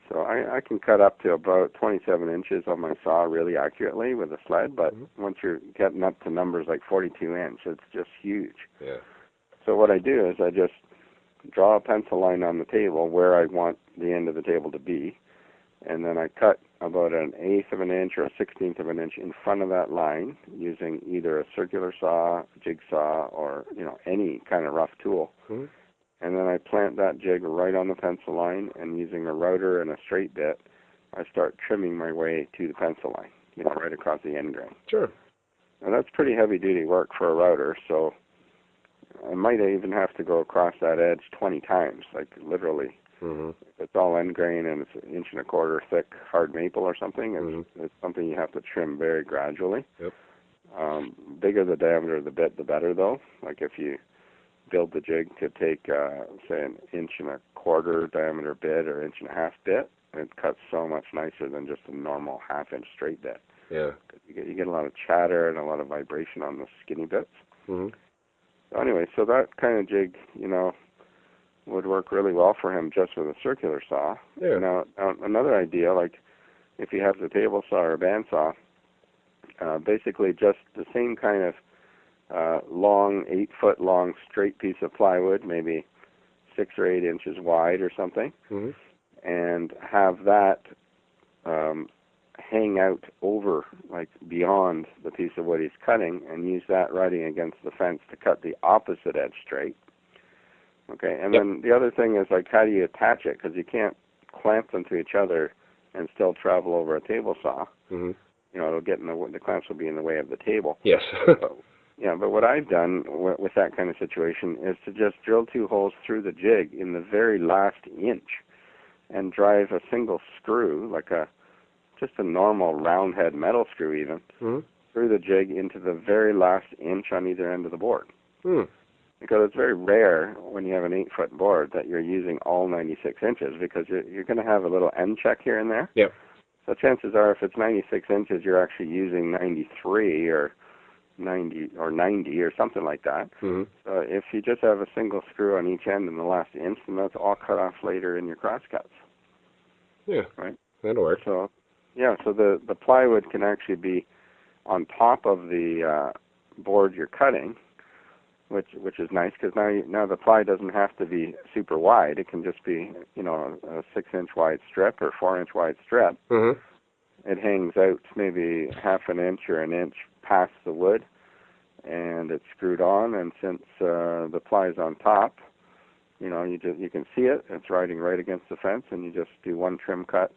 So I can cut up to about 27 inches on my saw really accurately with a sled, but once you're getting up to numbers like 42 inch, it's just huge. Yeah. So what I do is I just draw a pencil line on the table where I want the end of the table to be, and then I cut about 1/8 of an inch or 1/16 of an inch in front of that line using either a circular saw, jigsaw, or any kind of rough tool. Mm-hmm. And then I plant that jig right on the pencil line, and using a router and a straight bit, I start trimming my way to the pencil line, right across the end grain. Sure. And that's pretty heavy-duty work for a router, so I might even have to go across that edge 20 times, like literally. Mm-hmm. If it's all end grain and it's 1.25 inch thick hard maple or something, it's something you have to trim very gradually. Yep. Bigger the diameter of the bit, the better, though. Like if you build the jig to take, say, 1.25 inch diameter bit or 1.5 inch bit, it cuts so much nicer than just a normal 1/2 inch straight bit. Yeah. You get a lot of chatter and a lot of vibration on the skinny bits. Mm-hmm. So anyway, so that kind of jig, would work really well for him just with a circular saw. Yeah. Now another idea, like if you have the table saw or bandsaw, basically just the same kind of long, 8-foot long straight piece of plywood, maybe 6 or 8 inches wide or something, and have that hang out over, like beyond the piece of wood he's cutting, and use that riding against the fence to cut the opposite edge straight. Okay, and then the other thing is, like, how do you attach it? Because you can't clamp them to each other and still travel over a table saw. Mm-hmm. It'll get in the clamps will be in the way of the table. Yes. But what I've done with that kind of situation is to just drill 2 holes through the jig in the very last inch and drive a single screw, like just a normal round head metal screw even, through the jig into the very last inch on either end of the board. Because it's very rare when you have an 8-foot board that you're using all 96 inches, because you're going to have a little end check here and there. Yep. So chances are, if it's 96 inches, you're actually using 93 or 90 or something like that. Mm-hmm. So if you just have a single screw on each end in the last inch, then that's all cut off later in your crosscuts. Yeah. Right. That'll work. So, so the plywood can actually be on top of the board you're cutting, which is nice, because now the ply doesn't have to be super wide. It can just be a 6-inch wide strip or 4-inch wide strip. Mm-hmm. It hangs out maybe 1/2 inch or an inch past the wood, and it's screwed on. And since the ply is on top, you can see it. It's riding right against the fence, and you just do one trim cut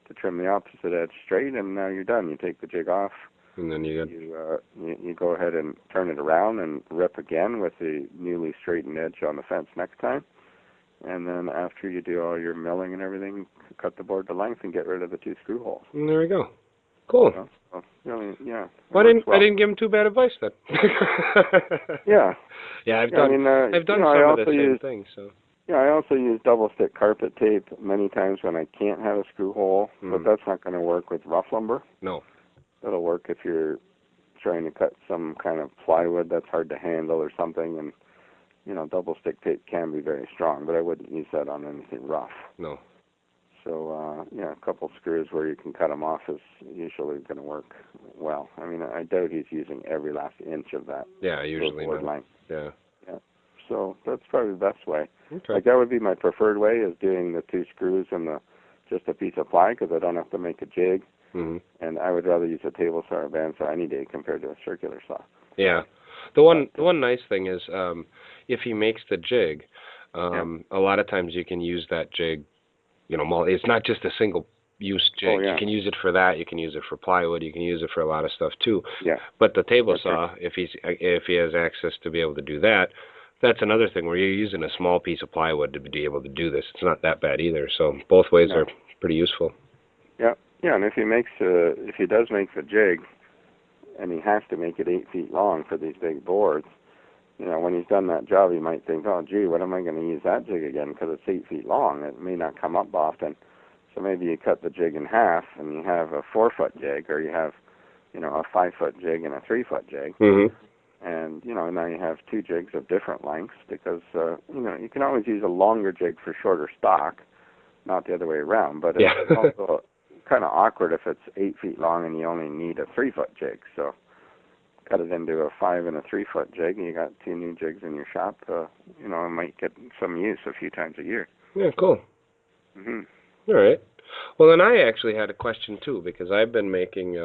to trim the opposite edge straight, and now you're done. You take the jig off. And then you go ahead and turn it around and rip again with the newly straightened edge on the fence next time. And then after you do all your milling and everything, cut the board to length and get rid of the 2 screw holes. And there we go. Cool. So, yeah. Well, I didn't give him too bad advice then. Yeah. Yeah, I've done some of the same things. So. Yeah, I also use double stick carpet tape many times when I can't have a screw hole, but that's not going to work with rough lumber. No. That'll work if you're trying to cut some kind of plywood that's hard to handle or something, and double stick tape can be very strong, but I wouldn't use that on anything rough. No. So, a couple screws where you can cut them off is usually going to work well. I mean, I doubt he's using every last inch of that. Yeah, usually not. Line. Yeah. Yeah. So that's probably the best way. Okay. Like that would be my preferred way, is doing the 2 screws and just a piece of ply, because I don't have to make a jig. Mm-hmm. And I would rather use a table saw or a bandsaw any day compared to a circular saw. Yeah. The one nice thing is if he makes the jig, a lot of times you can use that jig. It's not just a single use jig. Oh, yeah. You can use it for that. You can use it for plywood. You can use it for a lot of stuff too. Yeah. But the table saw, if he has access to be able to do that, that's another thing where you're using a small piece of plywood to be able to do this. It's not that bad either. So both ways are pretty useful. Yeah. Yeah. And if he does make the jig, and he has to make it 8 feet long for these big boards, when he's done that job, he might think, oh, gee, what am I going to use that jig again? Because it's 8 feet long. It may not come up often. So maybe you cut the jig in half, and you have a 4-foot jig, or you have, a 5-foot jig and a 3-foot jig. Mm-hmm. And, now you have 2 jigs of different lengths, because, you can always use a longer jig for shorter stock, not the other way around. But it's also kind of awkward if it's 8 feet long and you only need a 3-foot jig. So cut it into a 5 and a 3-foot jig, and you got 2 new jigs in your shop. It might get some use a few times a year. Yeah, cool. Mm-hmm. All right. Well, then I actually had a question too, because I've been making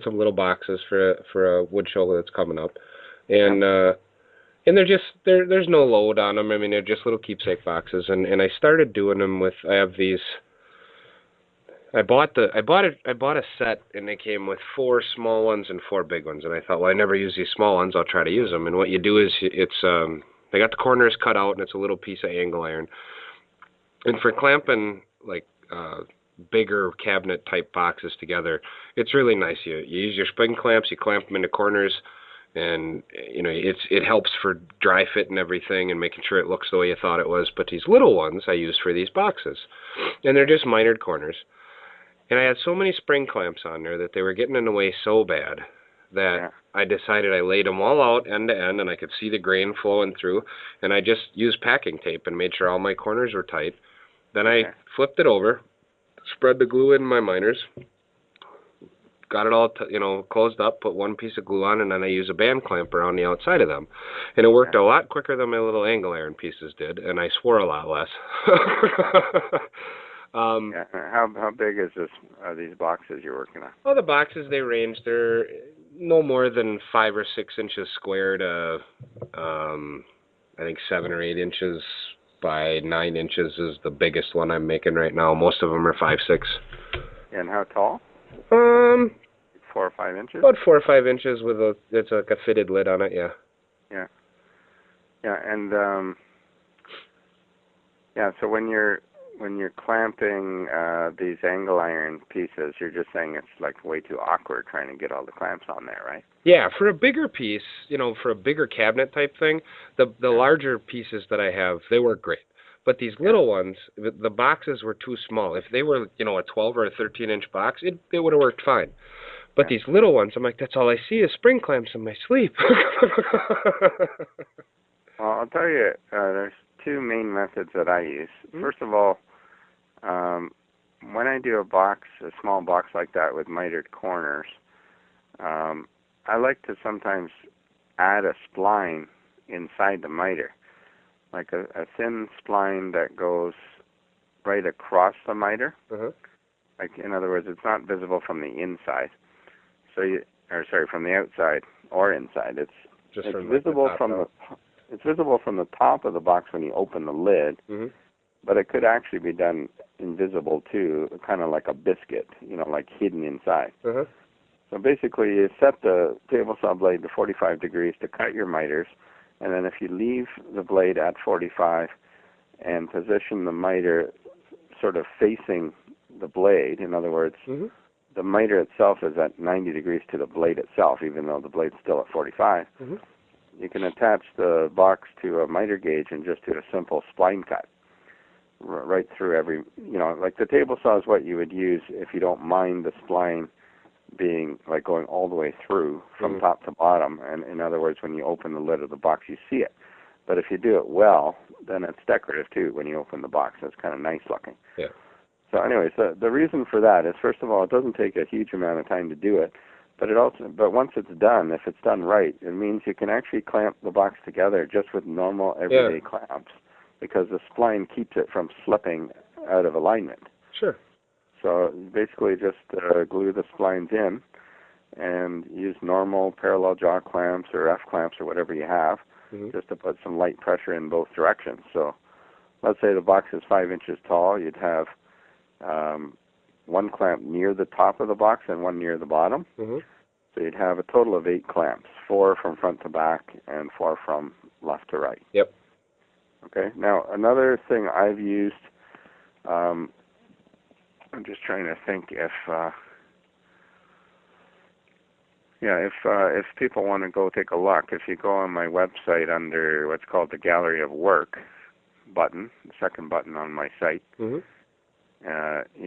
some little boxes for a wood show that's coming up, and they're just there's no load on them. I mean, they're just little keepsake boxes, and I started doing them with. I have these. I bought a set, and they came with 4 small ones and 4 big ones, and I thought, well, I never use these small ones. I'll try to use them. And what you do is they got the corners cut out, and it's a little piece of angle iron. And for clamping like bigger cabinet type boxes together, it's really nice. You use your spring clamps, you clamp them into corners, and it helps for dry fit and everything, and making sure it looks the way you thought it was. But these little ones I use for these boxes, and they're just mitered corners. And I had so many spring clamps on there that they were getting in the way so bad that I decided I laid them all out end to end, and I could see the grain flowing through, and I just used packing tape and made sure all my corners were tight. Then I flipped it over, spread the glue in my miters, got it all closed up, put one piece of glue on, and then I used a band clamp around the outside of them. And it worked a lot quicker than my little angle iron pieces did, and I swore a lot less. How big are these boxes you're working on? Well, the boxes, they range. They're no more than 5 or 6 inches square to, I think 7 or 8 inches by 9 inches is the biggest one I'm making right now. Most of them are 5, 6. And how tall? 4 or 5 inches? About 4 or 5 inches with it's like a fitted lid on it, yeah. Yeah. Yeah, and so when you're clamping these angle iron pieces, you're just saying it's like way too awkward trying to get all the clamps on there, right? Yeah, for a bigger piece, for a bigger cabinet type thing, the larger pieces that I have, they work great. But these little ones, the boxes were too small. If they were, a 12 or a 13-inch box, it would have worked fine. But these little ones, I'm like, that's all I see is spring clamps in my sleep. Well, I'll tell you, there's 2 main methods that I use. First of all, when I do a small box like that with mitered corners, I like to sometimes add a spline inside the miter, like a thin spline that goes right across the miter. Like, in other words, it's not visible from the inside. From the outside or inside. It's visible it's visible from the top of the box when you open the lid, but it could actually be done invisible too, kind of like a biscuit, like hidden inside. So basically, you set the table saw blade to 45 degrees to cut your miters, and then if you leave the blade at 45 and position the miter sort of facing the blade, in other words, the miter itself is at 90 degrees to the blade itself, even though the blade's still at 45. Mm-hmm. You can attach the box to a miter gauge and just do a simple spline cut right through every, like the table saw is what you would use if you don't mind the spline being like going all the way through from top to bottom. And in other words, when you open the lid of the box, you see it. But if you do it well, then it's decorative too when you open the box. It's kind of nice looking. Yeah. So anyways, the reason for that is, first of all, it doesn't take a huge amount of time to do it. But once it's done, if it's done right, it means you can actually clamp the box together just with normal everyday clamps, because the spline keeps it from slipping out of alignment. Sure. So basically just glue the splines in and use normal parallel jaw clamps or F clamps or whatever you have, just to put some light pressure in both directions. So let's say the box is 5 inches tall, you'd have one clamp near the top of the box and one near the bottom. So you'd have a total of 8 clamps, 4 from front to back and 4 from left to right. Yep. Okay. Now another thing I've used, I'm just trying to think if people want to go take a look, if you go on my website under what's called the Gallery of Work button, the second button on my site, you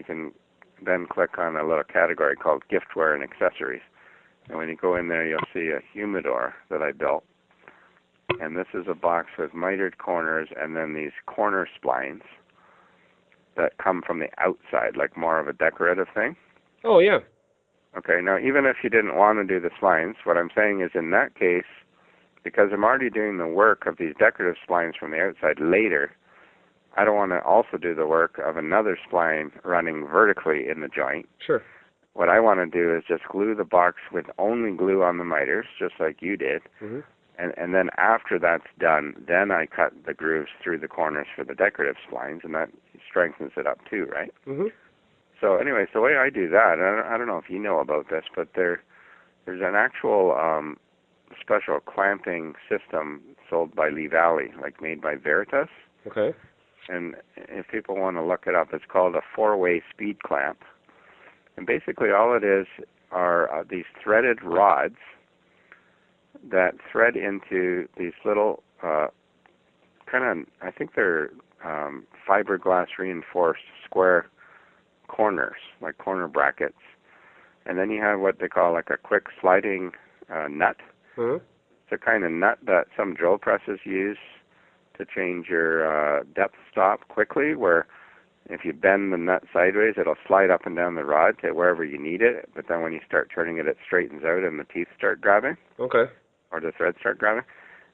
can then click on a little category called Giftware and Accessories. And when you go in there, you'll see a humidor that I built. And this is a box with mitered corners and then these corner splines that come from the outside, like more of a decorative thing. Oh, yeah. Okay, now even if you didn't want to do the splines, what I'm saying is in that case, because I'm already doing the work of these decorative splines from the outside later, I don't want to also do the work of another spline running vertically in the joint. Sure. What I want to do is just glue the box with only glue on the miters, just like you did. And then after that's done, then I cut the grooves through the corners for the decorative splines, and that strengthens it up too, right? So anyway, the way I do that, I don't know if you know about this, but there's an actual special clamping system sold by Lee Valley, like made by Veritas. Okay. And if people want to look it up, it's called a 4-way speed clamp. And basically all it is are these threaded rods that thread into these little I think they're fiberglass reinforced square corners, like corner brackets. And then you have what they call like a quick sliding nut. It's a kind of nut that some drill presses use to change your depth stop quickly, where if you bend the nut sideways, it'll slide up and down the rod to wherever you need it, but then when you start turning it, it straightens out and the teeth start grabbing. Okay. Or the threads start grabbing.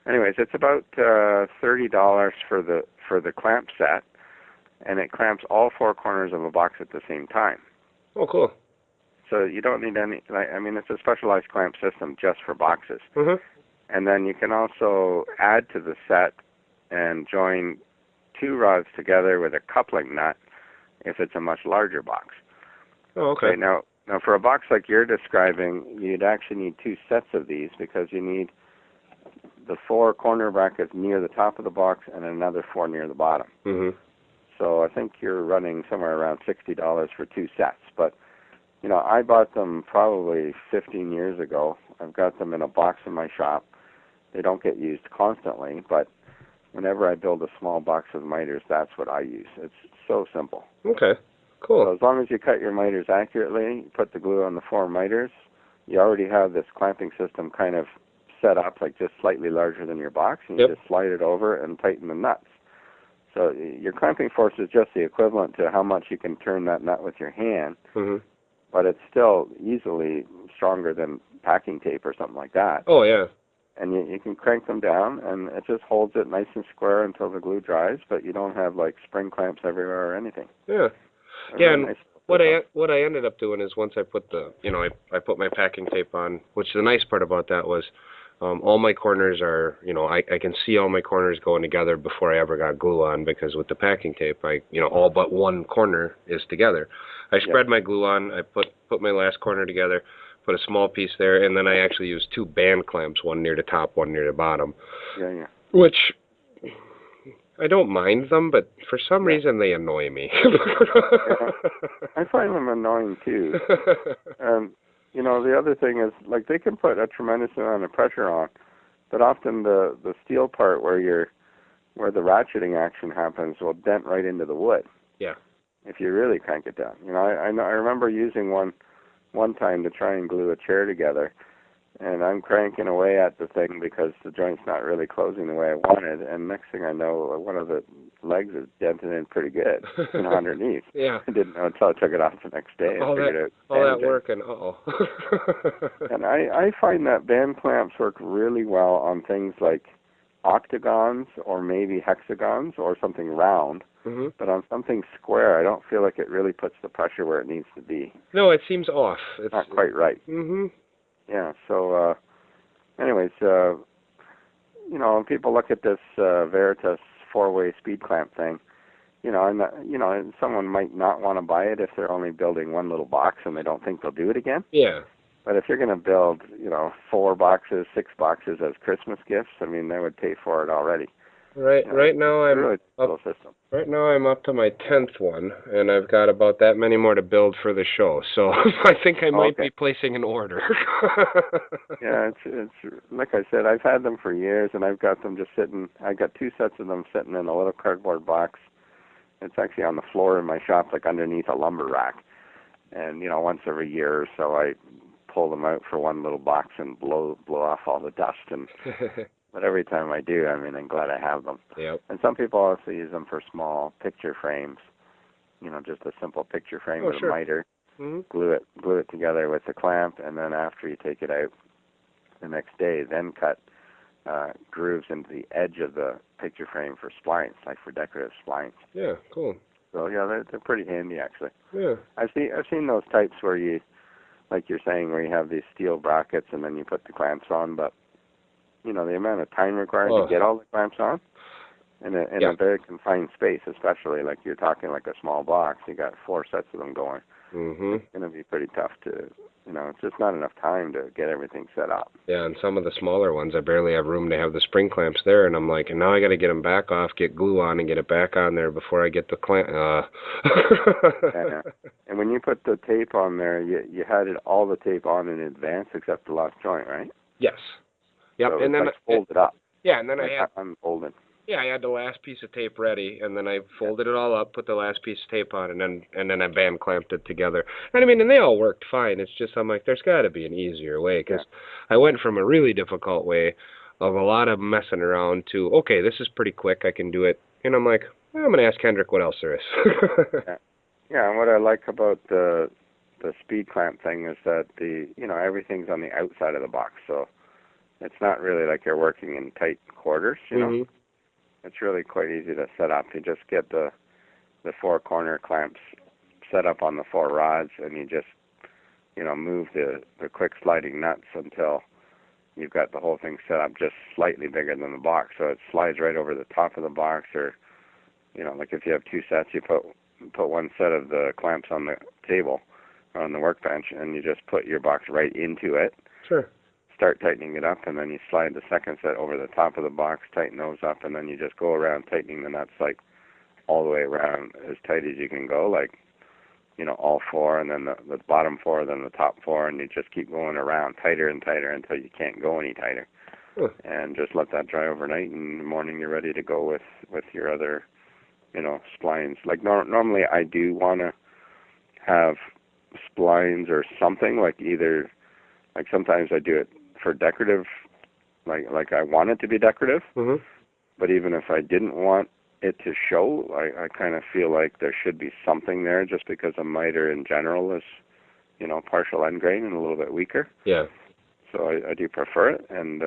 Anyways, it's about $30 for the clamp set, and it clamps all 4 corners of a box at the same time. Oh, cool. So you don't need any, it's a specialized clamp system just for boxes. And then you can also add to the set and join 2 rods together with a coupling nut if it's a much larger box. Oh, okay. Now for a box like you're describing, you'd actually need 2 sets of these, because you need the 4 corner brackets near the top of the box and another 4 near the bottom. So I think you're running somewhere around $60 for 2 sets. But, I bought them probably 15 years ago. I've got them in a box in my shop. They don't get used constantly, but whenever I build a small box of miters, that's what I use. It's so simple. Okay, cool. So as long as you cut your miters accurately, put the glue on the 4 miters, you already have this clamping system kind of set up, like just slightly larger than your box, and you just slide it over and tighten the nuts. So your clamping force is just the equivalent to how much you can turn that nut with your hand, but it's still easily stronger than packing tape or something like that. Oh, yeah. And you can crank them down, and it just holds it nice and square until the glue dries, but you don't have, like, spring clamps everywhere or anything. Yeah. Yeah, and nice. What I ended up doing is once I put I put my packing tape on, which the nice part about that was all my corners are, I can see all my corners going together before I ever got glue on, because with the packing tape, all but one corner is together. I spread my glue on, I put my last corner together, put a small piece there, and then I actually used 2 band clamps, one near the top, one near the bottom. Which I don't mind them, but for some reason they annoy me. Yeah. I find them annoying too. And you know, the other thing is, like, they can put a tremendous amount of pressure on, but often the steel part where the ratcheting action happens will dent right into the wood. Yeah. If you really crank it down. You know, I remember using one time to try and glue a chair together, and I'm cranking away at the thing because the joint's not really closing the way I wanted, and next thing I know, one of the legs is dented in pretty good, you know, underneath. Yeah. I didn't know until I took it off the next day. All that work and And I find that band clamps work really well on things like octagons or maybe hexagons or something round. Mm-hmm. But on something square, I don't feel like it really puts the pressure where it needs to be. No, it seems off. It's not quite right. Mm-hmm. Yeah. So, anyways, you know, when people look at this Veritas four-way speed clamp thing, you know, and someone might not want to buy it if they're only building one little box and they don't think they'll do it again. Yeah. But if you're going to build, you know, 4 boxes, 6 boxes as Christmas gifts, I mean, they would pay for it already. Right. You know, right now I'm really up. System. Right now I'm up to my 10th one, and I've got about that many more to build for the show. So I think I might be placing an order. Yeah, it's like I said, I've had them for years, and I've got them just sitting. I got 2 sets of them sitting in a little cardboard box. It's actually on the floor in my shop, like underneath a lumber rack. And you know, once every year or so, I pull them out for one little box and blow off all the dust. And but every time I do, I mean, I'm glad I have them. Yep. And some people also use them for small picture frames. You know, just a simple picture frame with a miter. Mm-hmm. Glue it together with the clamp, and then after you take it out the next day, then cut grooves into the edge of the picture frame for splines, like for decorative splines. Yeah, cool. So yeah, they're pretty handy actually. Yeah. I've seen those types where you, like you're saying, where you have these steel brackets and then you put the clamps on, but you know the amount of time required to get all the clamps on in a very confined space, especially like you're talking like a small box. You got 4 sets of them going. Mm-hmm. It's going to be pretty tough to, you know, it's just not enough time to get everything set up. Yeah, and some of the smaller ones, I barely have room to have the spring clamps there, and I'm like, and now I got to get them back off, get glue on, and get it back on there before I get the clamp. Yeah. And when you put the tape on there, you had all the tape on in advance except the last joint, right? Yes. Yep. So and then like folded up. Yeah, and then like I had unfolded. Yeah, I had the last piece of tape ready, and then I folded it all up, put the last piece of tape on, and then I band clamped it together. And I mean, and they all worked fine. It's just I'm like, there's got to be an easier way, because I went from a really difficult way of a lot of messing around to, okay, this is pretty quick, I can do it. And I'm like, well, I'm gonna ask Hendrik what else there is. Yeah, and what I like about the speed clamp thing is that everything's on the outside of the box, so it's not really like you're working in tight quarters, you know. It's really quite easy to set up. You just get the 4 corner clamps set up on the 4 rods, and you just, you know, move the quick sliding nuts until you've got the whole thing set up just slightly bigger than the box. So it slides right over the top of the box, or, you know, like if you have 2 sets, you put one set of the clamps on the table, on the workbench, and you just put your box right into it. Sure. Start tightening it up, and then you slide the second set over the top of the box, tighten those up, and then you just go around tightening the nuts like all the way around as tight as you can go, like, you know, all 4, and then the bottom 4, then the top 4, and you just keep going around tighter and tighter until you can't go any tighter. And just let that dry overnight, and in the morning you're ready to go with your other, you know, splines. Like normally I do want to have splines or something, like either, like sometimes I do it for decorative, like I want it to be decorative, but even if I didn't want it to show, I kind of feel like there should be something there, just because a miter in general is, you know, partial end grain and a little bit weaker. Yeah. So I do prefer it, and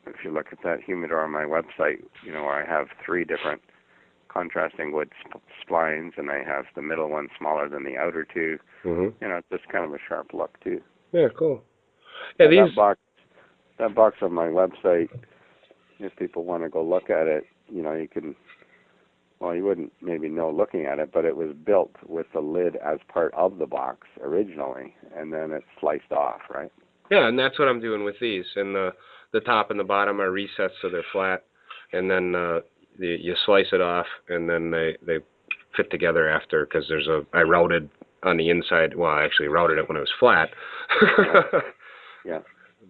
if you look at that humidor on my website, you know, where I have 3 different contrasting wood splines, and I have the middle one smaller than the outer 2. You know, it's just kind of a sharp look too. Yeah, cool. Yeah, that box on my website, if people want to go look at it, you know, you can, well, you wouldn't maybe know looking at it, but it was built with the lid as part of the box originally, and then it's sliced off, right? Yeah, and that's what I'm doing with these. And the top and the bottom are recessed so they're flat. And then you slice it off, and then they fit together after, because I routed on the inside. Well, I actually routed it when it was flat. Yeah.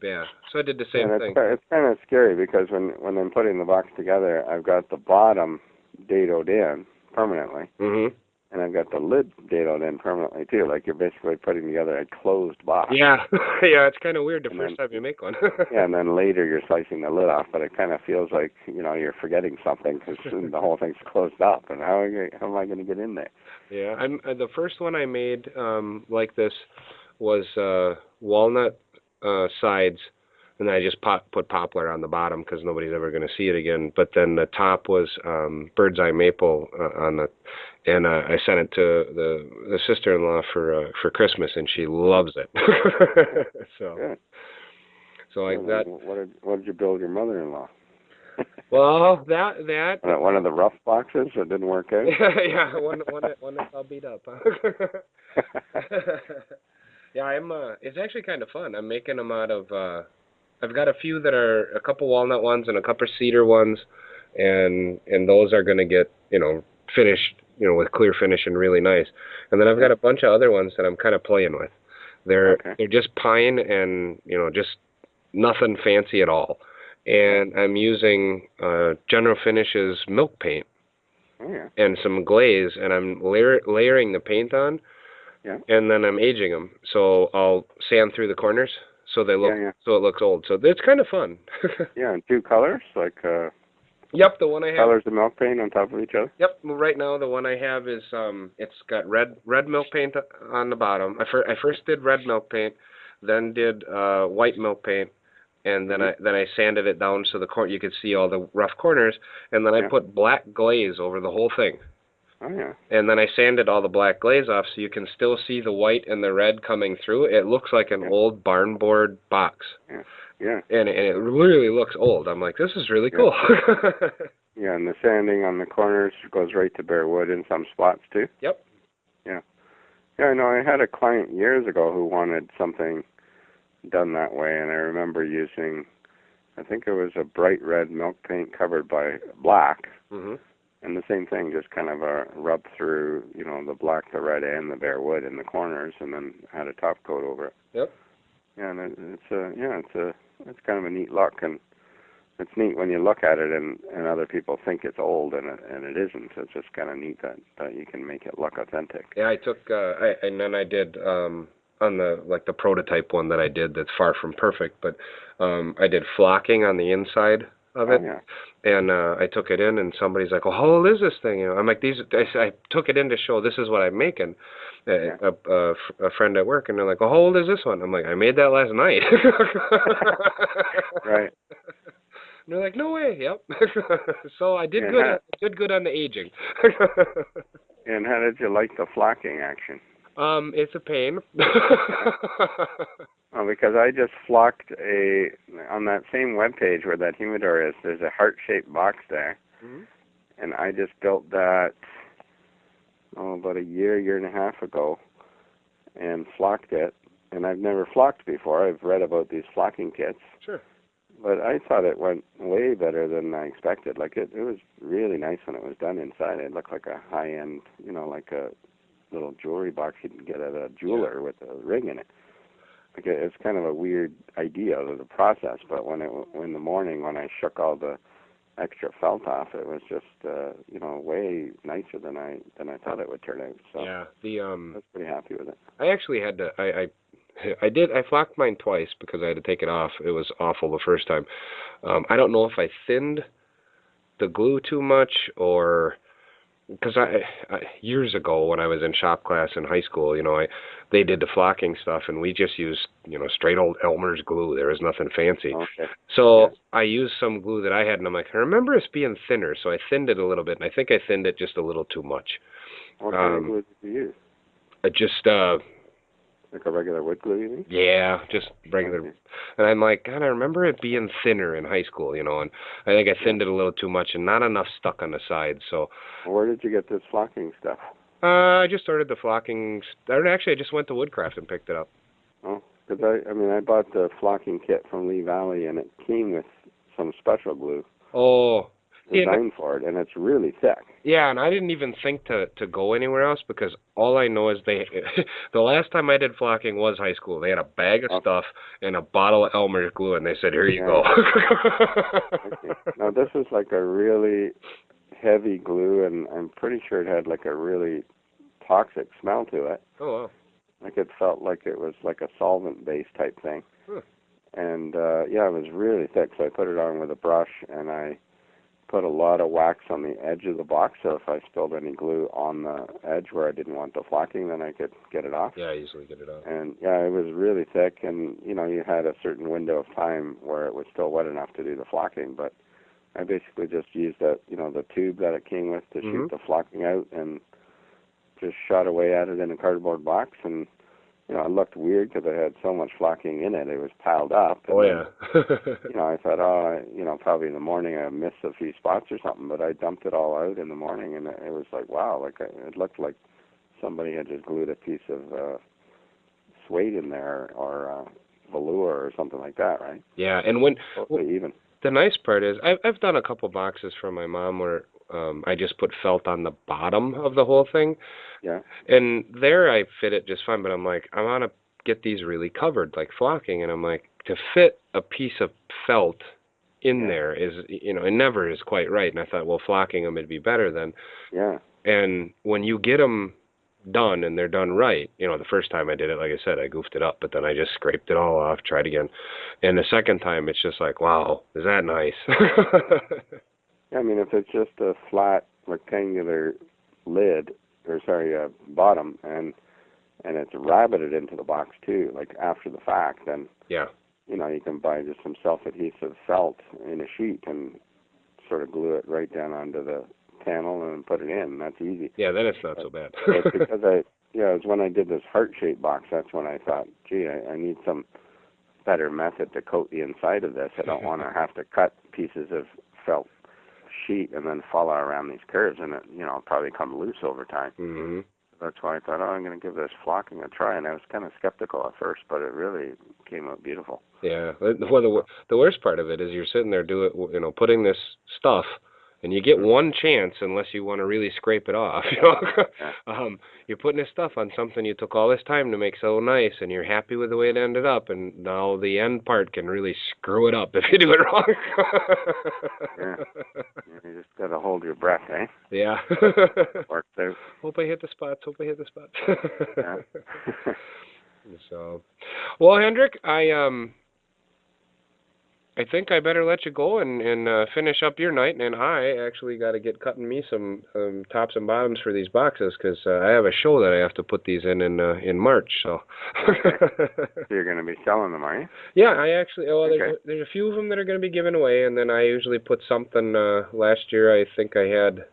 Yeah. So I did the same thing. It's kind of scary because when I'm putting the box together, I've got the bottom dadoed in permanently. Mhm. And I've got the lid dadoed in permanently too. Like you're basically putting together a closed box. Yeah. Yeah, it's kind of weird the first time you make one. Yeah, and then later you're slicing the lid off, but it kind of feels like, you're forgetting something because the whole thing's closed up, and how am I going to get in there? Yeah, the first one I made like this was walnut sides, and then I just put poplar on the bottom because nobody's ever going to see it again. But then the top was bird's eye maple on the, and I sent it to the sister-in-law for Christmas, and she loves it. So, Good. so I got. What did you build your mother-in-law? Well, that one of the rough boxes that didn't work out. Yeah, one that's all beat up. Yeah, it's actually kind of fun. I'm making them out of. I've got a few that are a couple walnut ones and a couple cedar ones, and those are going to get finished with clear finish and really nice. And then I've got a bunch of other ones that I'm kind of playing with. They're just pine and just nothing fancy at all. And I'm using General Finishes milk paint and some glaze, and I'm layering the paint on, and then I'm aging them. So I'll sand through the corners so they look so it looks old. So it's kind of fun. Yeah, and two colors like. Yep, the one I have. Colors of milk paint on top of each other. Yep, right now the one I have is it's got red milk paint on the bottom. I first did red milk paint, then did white milk paint. And then I sanded it down so you could see all the rough corners, and then I put black glaze over the whole thing. Oh yeah. And then I sanded all the black glaze off so you can still see the white and the red coming through. It looks like an old barn board box. Yeah. Yeah. And it really looks old. I'm like, this is really cool. Yeah, and the sanding on the corners goes right to bare wood in some spots too. Yep. Yeah. Yeah, I know. I had a client years ago who wanted something done that way, and I remember using, I think it was a bright red milk paint covered by black, and the same thing, just kind of a rub through, the black, the red, and the bare wood in the corners, and then had a top coat over it. Yep. Yeah, and it's kind of a neat look, and it's neat when you look at it and other people think it's old and it isn't. It's just kind of neat that you can make it look authentic. Yeah, I took and then I did on the prototype one that I did that's far from perfect, but I did flocking on the inside of it. And I took it in, and somebody's like, "Well, how old is this thing?" I'm like, I took it in to show this is what I'm making. A friend at work, and they're like, "Well, how old is this one?" I'm like, "I made that last night." Right. And they're like, "No way." Yep. So I did good. I did good on the aging. And how did you like the flocking action? It's a pain. Oh, because I just flocked on that same web page where that humidor is, there's a heart-shaped box there. And I just built that, about a year and a half ago, and flocked it. And I've never flocked before. I've read about these flocking kits. Sure. But I thought it went way better than I expected. Like, it was really nice when it was done inside. It looked like a high-end, like a little jewelry box you can get at a jeweler with a ring in it. Like, it's kind of a weird idea of the process, but in the morning when I shook all the extra felt off, it was just way nicer than I thought it would turn out. So yeah, I was pretty happy with it. I actually had to I flocked mine twice because I had to take it off. It was awful the first time. I don't know if I thinned the glue too much, or because I years ago when I was in shop class in high school, they did the flocking stuff, and we just used straight old Elmer's glue. There was nothing fancy. Okay. So I used some glue that I had, and I'm like, I remember it's being thinner, so I thinned it a little bit, and I think I thinned it just a little too much. What kind of glue did you use? Just like a regular wood glue, you mean? Yeah, just regular. Okay. And I'm like, God, I remember it being thinner in high school, and I think I thinned it a little too much, and not enough stuck on the sides. So. Where did you get this flocking stuff? I just started the flocking. Actually, I just went to Woodcraft and picked it up. Oh, because I bought the flocking kit from Lee Valley, and it came with some special glue. Oh, designed for it, and it's really thick. Yeah, and I didn't even think to go anywhere else because all I know is the last time I did flocking was high school. They had a bag of stuff and a bottle of Elmer's glue, and they said, "Here you go." Okay. Now this is like a really heavy glue, and I'm pretty sure it had like a really toxic smell to it. Oh wow. Like it felt like it was like a solvent-based type thing. Huh. And yeah, it was really thick, so I put it on with a brush, and I put a lot of wax on the edge of the box, so if I spilled any glue on the edge where I didn't want the flocking, then I could get it off. Yeah, easily get it off. And yeah, it was really thick, and you had a certain window of time where it was still wet enough to do the flocking, but I basically just used the tube that it came with to shoot the flocking out, and just shot away at it in a cardboard box, and it looked weird because I had so much flocking in it. It was piled up. And then, I thought, probably in the morning I missed a few spots or something, but I dumped it all out in the morning, and it was like, wow, it looked like somebody had just glued a piece of suede in there, or velour or something like that, right? Yeah, and when totally even. The nice part is I've done a couple boxes for my mom where I just put felt on the bottom of the whole thing. Yeah. And there I fit it just fine, but I'm like, I want to get these really covered, like flocking, and I'm like, to fit a piece of felt in there is, it never is quite right. And I thought, well, flocking them would be better then. Yeah. And when you get them done and they're done right, the first time I did it, like I said, I goofed it up, but then I just scraped it all off, tried again. And the second time, it's just like, wow, is that nice? I mean, if it's just a flat rectangular lid, bottom, and it's rabbited into the box too, like after the fact, then you can buy just some self-adhesive felt in a sheet and sort of glue it right down onto the panel and put it in. That's easy. Yeah, then it's not so bad. But because it was when I did this heart-shaped box, that's when I thought, gee, I need some better method to coat the inside of this. I don't want to have to cut pieces of felt sheet and then follow around these curves, and it'll probably come loose over time. Mm-hmm. That's why I thought, I'm going to give this flocking a try, and I was kind of skeptical at first, but it really came out beautiful. Yeah. Well, the worst part of it is you're sitting there putting this stuff, and you get one chance unless you want to really scrape it off. You're putting this stuff on something you took all this time to make so nice, and you're happy with the way it ended up, and now the end part can really screw it up if you do it wrong. Yeah. You just got to hold your breath, eh? Yeah. Works out. Hope I hit the spots. Yeah. So, well, Hendrik, I think I better let you go and finish up your night, and I actually got to get cutting me some tops and bottoms for these boxes because I have a show that I have to put these in March. So. So you're going to be selling them, are you? Yeah, I actually. Well, there's a few of them that are going to be given away, and then I usually put something. Last year, I think I had.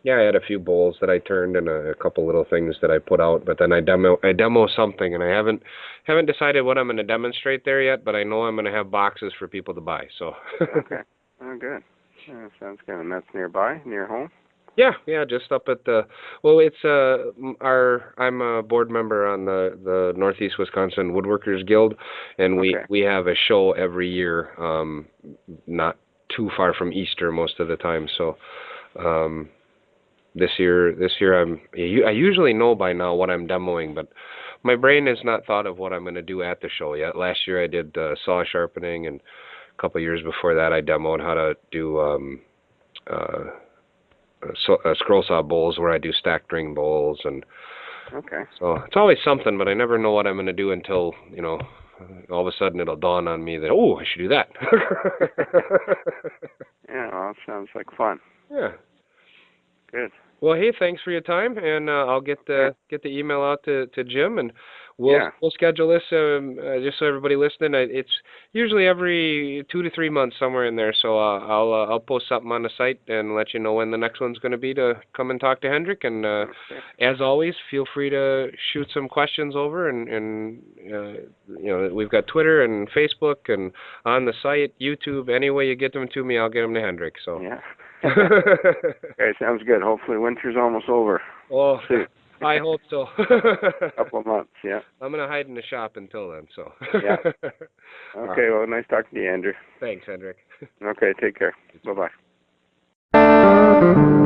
Yeah, I had a few bowls that I turned and a couple little things that I put out, but then I demo something, and I haven't decided what I'm going to demonstrate there yet, but I know I'm going to have boxes for people to buy. So. Okay. Oh, good. Yeah, sounds good. And that's nearby, near home? Yeah, just up at the. Well, it's I'm a board member on the Northeast Wisconsin Woodworkers Guild, and we have a show every year, not too far from Easter most of the time. So. This year I usually know by now what I'm demoing, but my brain has not thought of what I'm going to do at the show yet. Last year I did saw sharpening, and a couple of years before that I demoed how to do scroll saw bowls where I do stacked ring bowls, and so it's always something, but I never know what I'm going to do until all of a sudden it'll dawn on me that I should do that. Yeah, well, it sounds like fun. Yeah. Good. Well, hey, thanks for your time, and I'll get the email out to Jim, and we'll schedule this just so everybody listening. It's usually every 2 to 3 months, somewhere in there. So I'll post something on the site and let you know when the next one's going to be to come and talk to Hendrik. And as always, feel free to shoot some questions over, and we've got Twitter and Facebook and on the site, YouTube. Any way you get them to me, I'll get them to Hendrik. So. Yeah. Okay, sounds good. Hopefully winter's almost over. Oh, soon. I hope so. Couple of months, yeah. I'm gonna hide in the shop until then. So. Yeah. Okay. Well, nice talking to you, Andrew. Thanks, Hendrik. Okay. Take care. Bye bye.